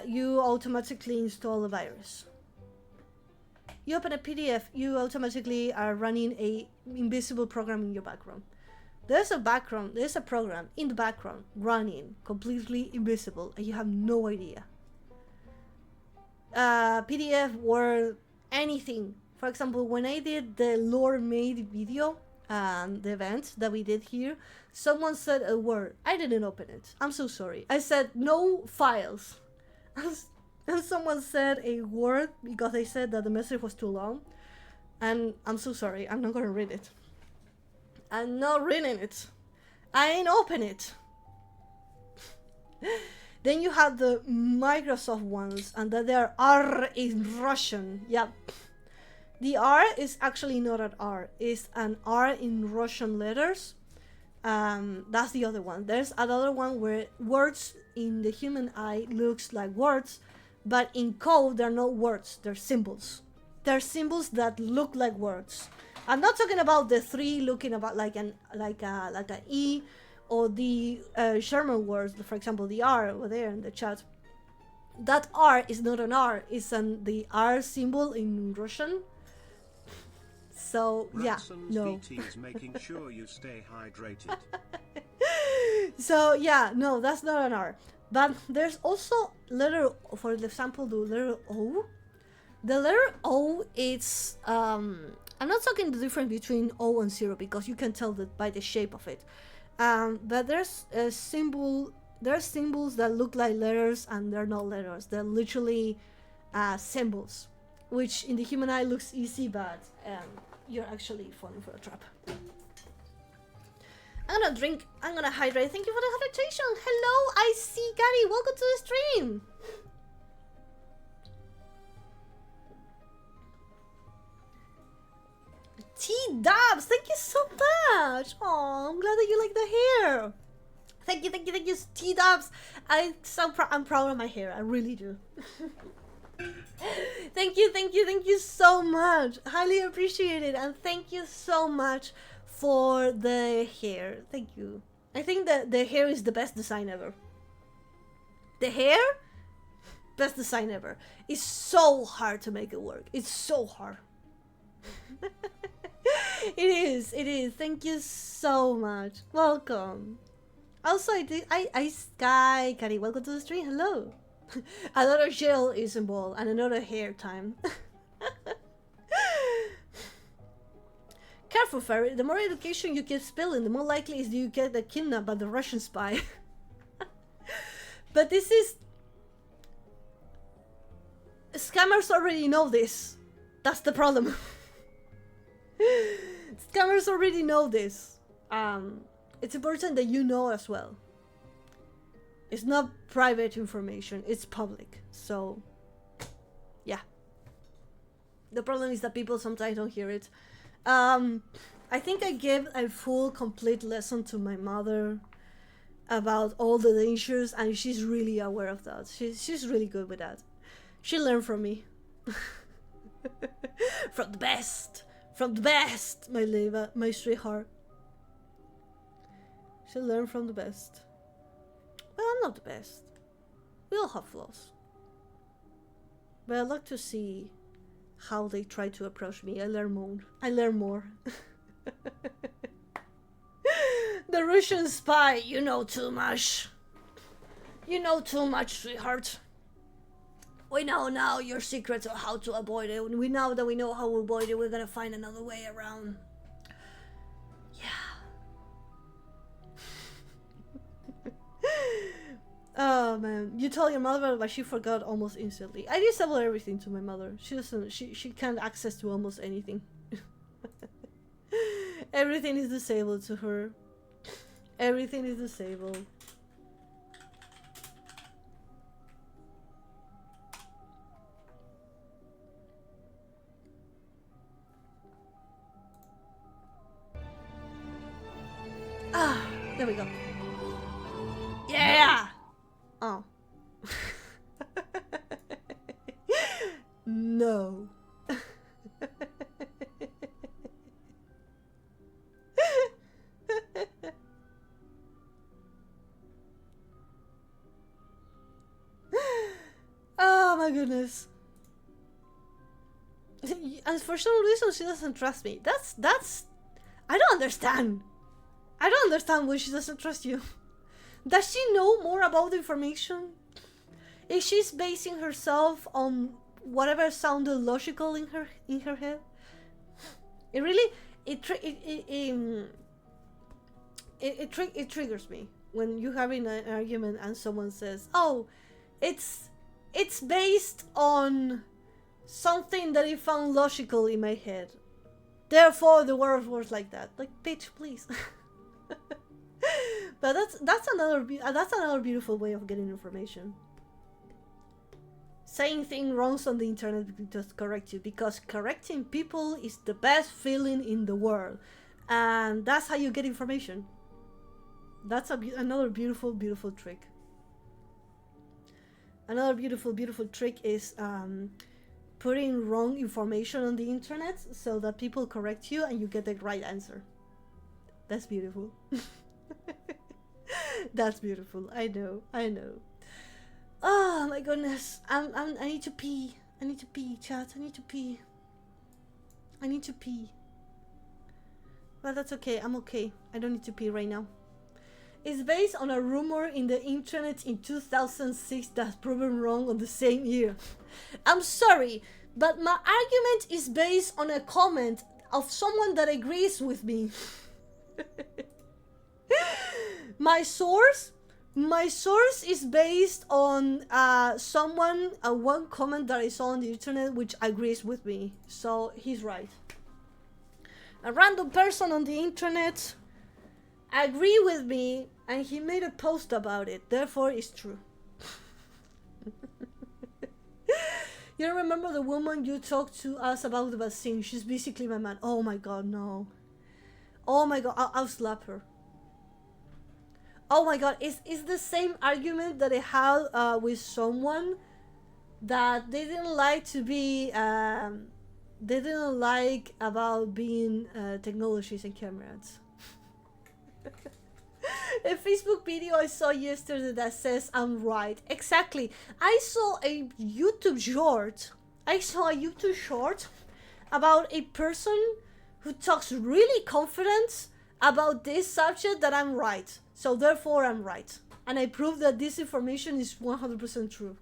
you automatically install a virus. You open a PDF, you automatically are running a invisible program in your background. There's a program in the background running completely invisible, and you have no idea. PDF, Word, anything. For example, when I did the lore made video, the event that we did here, someone said a word. I didn't open it. I'm so sorry. I said no files. And someone said a word because they said that the message was too long. And I'm so sorry. I'm not gonna read it. I'm not reading it. I ain't open it. Then you have the Microsoft ones, and that their R in Russian. Yep. The R is actually not an R. It's an R in Russian letters. That's the other one. There's another one where words in the human eye looks like words, but in code they're not words. They're symbols. They're symbols that look like words. I'm not talking about the three looking about like an E. Or the German words, for example, the R over there in the chat. That R is not an R, it's the R symbol in Russian. So, yeah, no. BT is making sure you stay hydrated. So, yeah, no, that's not an R. But there's also letter, for example, the letter O. The letter O, it's, I'm not talking the difference between O and 0 because you can tell that by the shape of it. But there's a symbol. There are symbols that look like letters and they're not letters. They're literally symbols, which in the human eye looks easy, but you're actually falling for a trap. I'm gonna drink. I'm gonna hydrate. Thank you for the hydration. Hello, I see Gary. Welcome to the stream. T-Dubs, thank you so much. Oh, I'm glad that you like the hair. Thank you, T-Dubs. I'm proud of my hair. I really do. Thank you so much. Highly appreciate it, and thank you so much for the hair. Thank you. I think that the hair is the best design ever. The hair, best design ever. It's so hard to make it work. It's so hard. It is. Thank you so much. Welcome. Also, I Sky Kari, welcome to the stream. Hello. Another gel is involved and another hair time. Careful, Fairy. The more education you keep spilling, the more likely is you get kidnapped by the Russian spy. But this is... Scammers already know this. That's the problem. Scammers already know this. It's important that you know as well. It's not private information, it's public. So, yeah. The problem is that people sometimes don't hear it. I think I gave a full, complete lesson to my mother about all the dangers, and she's really aware of that. She's really good with that. She learned from me. From the best, my Leva, my sweetheart. She learned from the best. Well, I'm not the best. We all have flaws. But I'd like to see how they try to approach me. I learn more. The Russian spy, you know too much. You know too much, sweetheart. We know now your secrets of how to avoid it. We know that we know how to avoid it. We're gonna find another way around. Yeah. Oh man, you tell your mother, but she forgot almost instantly. I disable everything to my mother. She doesn't. She can't access to almost anything. Everything is disabled to her. Everything is disabled. Ah, there we go. Yeah. Oh. No. Oh my goodness. And for some reason she doesn't trust me. That's I don't understand. I don't understand why she doesn't trust you. Does she know more about the information? Is she basing herself on whatever sounded logical in her head? It really it triggers me when you're having an argument and someone says, "Oh, it's based on something that I found logical in my head. Therefore, the world works like that." Like, bitch, please. But that's another beautiful way of getting information. Saying things wrong on the internet just correct you, because correcting people is the best feeling in the world, and that's how you get information. That's another beautiful trick. Another beautiful trick is putting wrong information on the internet so that people correct you and you get the right answer. That's beautiful. That's beautiful. I know. Oh my goodness. I need to pee. Chat. I need to pee. But that's okay. I'm okay. I don't need to pee right now. It's based on a rumor in the internet in 2006 that's proven wrong on the same year. I'm sorry, but my argument is based on a comment of someone that agrees with me. My source is based on one comment that I saw on the internet which agrees with me, so he's right. A random person on the internet agree with me and he made a post about it, therefore it's true. You remember the woman you talked to us about the vaccine? She's basically my man. Oh my god, no. Oh my god, I'll slap her. Oh my god, it's the same argument that I had with someone that they didn't like to be, they didn't like about being technologies and cameras. A Facebook video I saw yesterday that says I'm right. Exactly. I saw a YouTube short about a person who talks really confident about this subject that I'm right. So therefore I'm right. And I prove that this information is 100% true.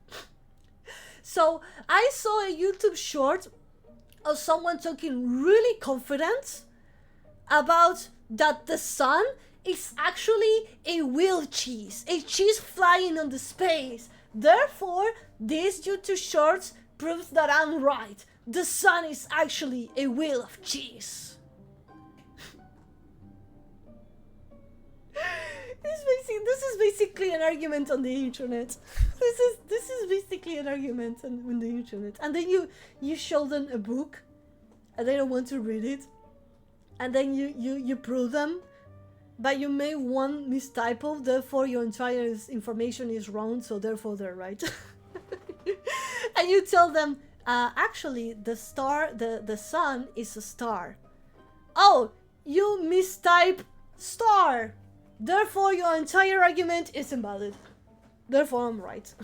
So I saw a YouTube short of someone talking really confident about that the sun is actually a wheel cheese. A cheese flying on the space. Therefore, this YouTube short proves that I'm right. The sun is actually a wheel of cheese. This is basically an argument on the internet. This is basically an argument on the internet. And then you show them a book and they don't want to read it. And then you prove them, but you made one mistypo, therefore your entire information is wrong, so therefore they're right. And you tell them, actually the sun is a star. Oh, you mistype star. Therefore, your entire argument is invalid. Therefore, I'm right.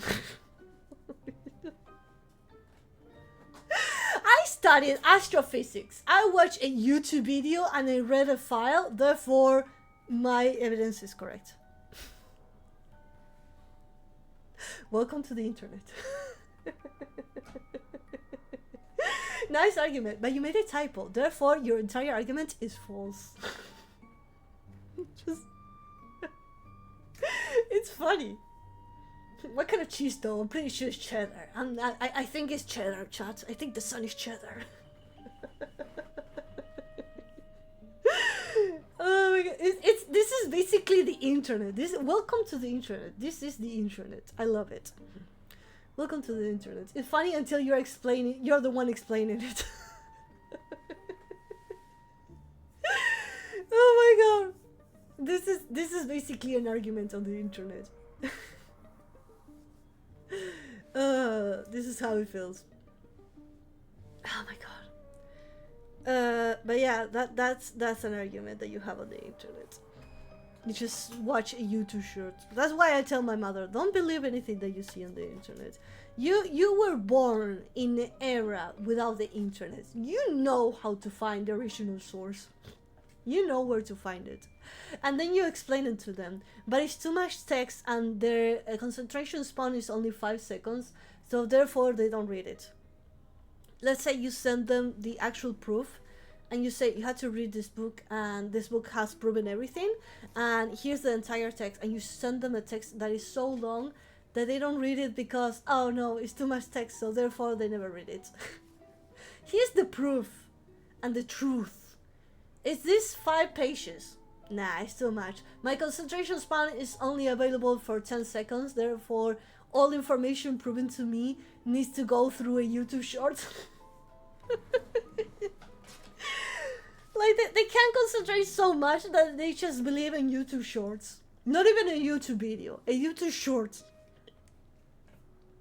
I studied astrophysics. I watched a YouTube video and I read a file. Therefore, my evidence is correct. Welcome to the internet. Nice argument, but you made a typo. Therefore, your entire argument is false. Just... It's funny. What kind of cheese though? I'm pretty sure it's cheddar. I think it's cheddar, chat. I think the sun is cheddar. Oh my god! This is basically the internet. Welcome to the internet. This is the internet. I love it. Welcome to the internet. It's funny until you're the one explaining it. Oh my god! This is basically an argument on the internet. This is how it feels. Oh my god. But yeah, that's an argument that you have on the internet. You just watch a YouTube short. That's why I tell my mother, don't believe anything that you see on the internet. You were born in an era without the internet. You know how to find the original source. You know where to find it. And then you explain it to them. But it's too much text and their concentration span is only 5 seconds. So therefore they don't read it. Let's say you send them the actual proof and you say you had to read this book and this book has proven everything and here's the entire text, and you send them a text that is so long that they don't read it because, oh no, it's too much text, so therefore they never read it. Here's the proof and the truth. Is this 5 pages? Nah, it's too much. My concentration span is only available for 10 seconds, therefore all information proven to me needs to go through a YouTube short. Like, they can't concentrate so much that they just believe in YouTube shorts. Not even a YouTube video, a YouTube short.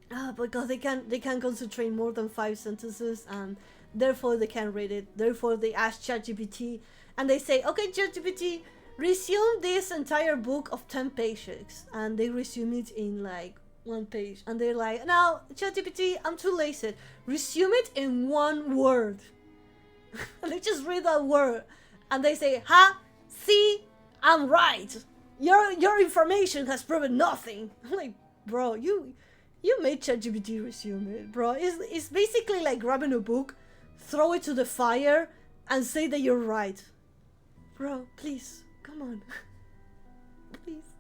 Ah, because they can't concentrate more than 5 sentences, and therefore they can't read it. Therefore they ask ChatGPT, and they say, okay, ChatGPT, resume this entire book of 10 pages, and they resume it in like 1 page, and they're like, no, ChatGPT, I'm too lazy. Resume it in 1 word. And they just read that word, and they say, ha, see, I'm right. Your information has proven nothing. I'm like, bro, you made ChatGPT resume it, bro. It's basically like grabbing a book, throw it to the fire, and say that you're right. Bro, please, come on. Please.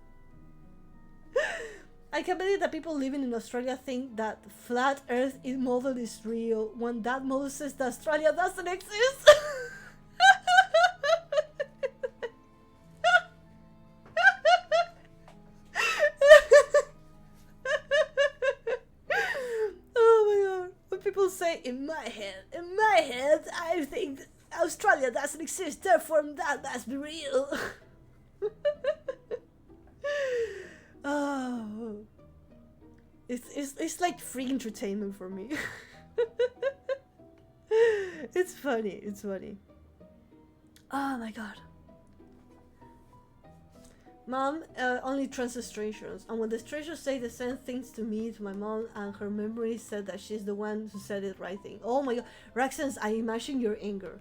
I can't believe that people living in Australia think that flat earth model is real when that model says that Australia doesn't exist. Oh my god. When people say, in my head, I think Australia doesn't exist, therefore that must be real. Oh, it's like free entertainment for me. It's funny. Oh my god. Mom only trusts strangers, and when the strangers say the same things to me, to my mom, and her memory said that she's the one who said it right thing. Oh my god, Raxens, I imagine your anger.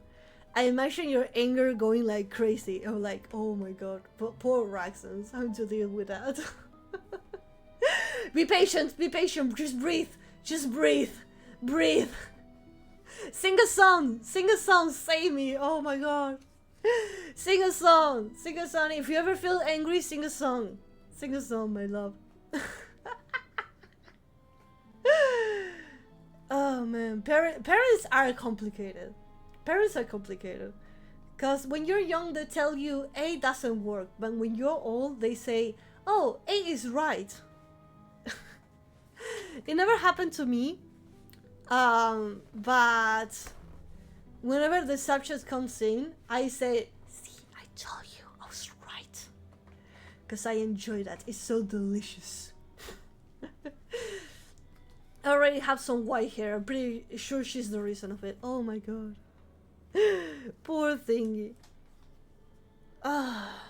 I imagine your anger going like crazy. I'm like, oh my god, poor Raxens, having to deal with that. Be patient, just breathe, breathe. Sing a song, save me, oh my god. Sing a song, if you ever feel angry, sing a song, my love. Oh man, parents are complicated. Because when you're young, they tell you A doesn't work, but when you're old, they say, oh, A is right. It never happened to me, but whenever the subject comes in, I say, see, I told you, I was right. Because I enjoy that, it's so delicious. I already have some white hair, I'm pretty sure she's the reason of it. Oh my god. Poor thingy. Ah,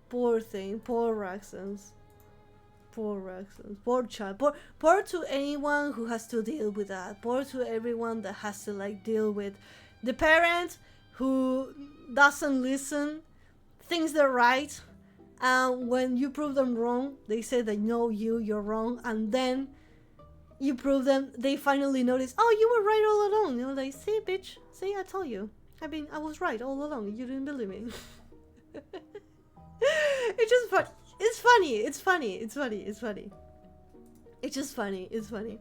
poor thing, poor Raxens. Poor child. Poor to anyone who has to deal with that. Poor to everyone that has to like deal with the parent who doesn't listen, thinks they're right, and when you prove them wrong, they say that no, you're wrong, and then you prove them, they finally notice, oh, you were right all along. You're like, see, bitch, see, I told you. I was right all along. You didn't believe me. It's just fun. It's funny. It's just funny. It's funny.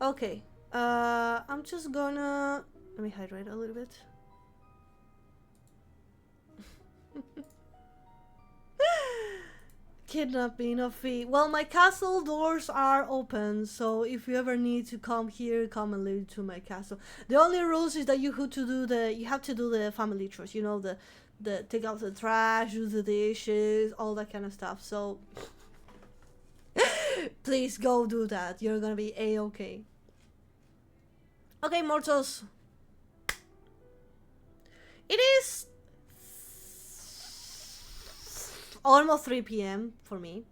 Okay. I'm just gonna... Let me hydrate a little bit. Kidnapping of fee. Well, my castle doors are open, so if you ever need to come here, come and live to my castle. The only rules is that you have to do the family chores, you know, the take out the trash, do the dishes, all that kind of stuff. So please go do that. You're gonna be a-okay. Okay, mortals. It is almost 3 p.m. for me.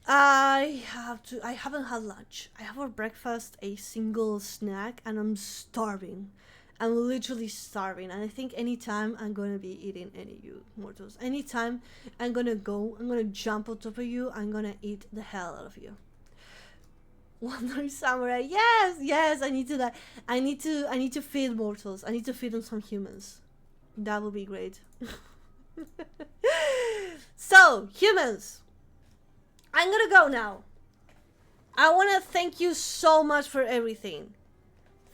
I haven't had lunch. I have for breakfast a single snack and I'm starving. I'm literally starving, and I think anytime I'm gonna be eating any of you mortals. Anytime I'm gonna jump on top of you, I'm gonna eat the hell out of you. Wandering Samurai, yes, I need to that. I need to feed mortals. I need to feed them some humans. That would be great. So, humans, I'm gonna go now. I wanna thank you so much for everything.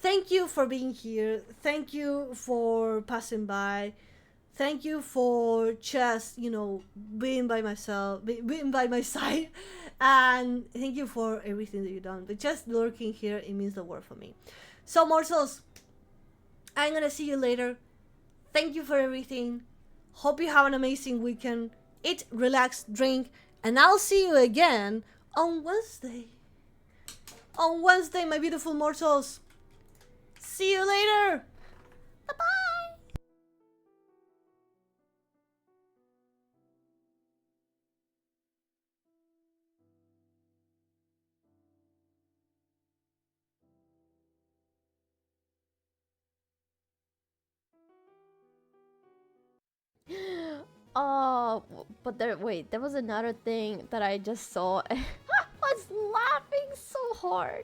Thank you for being here. Thank you for passing by. Thank you for just, you know, being by my side. And thank you for everything that you've done. But just lurking here, it means the world for me. So, mortals, I'm gonna see you later. Thank you for everything. Hope you have an amazing weekend. Eat, relax, drink, and I'll see you again on Wednesday. On Wednesday, my beautiful mortals. See you later. Bye-bye. Oh, but wait, there was another thing that I just saw. I was laughing so hard.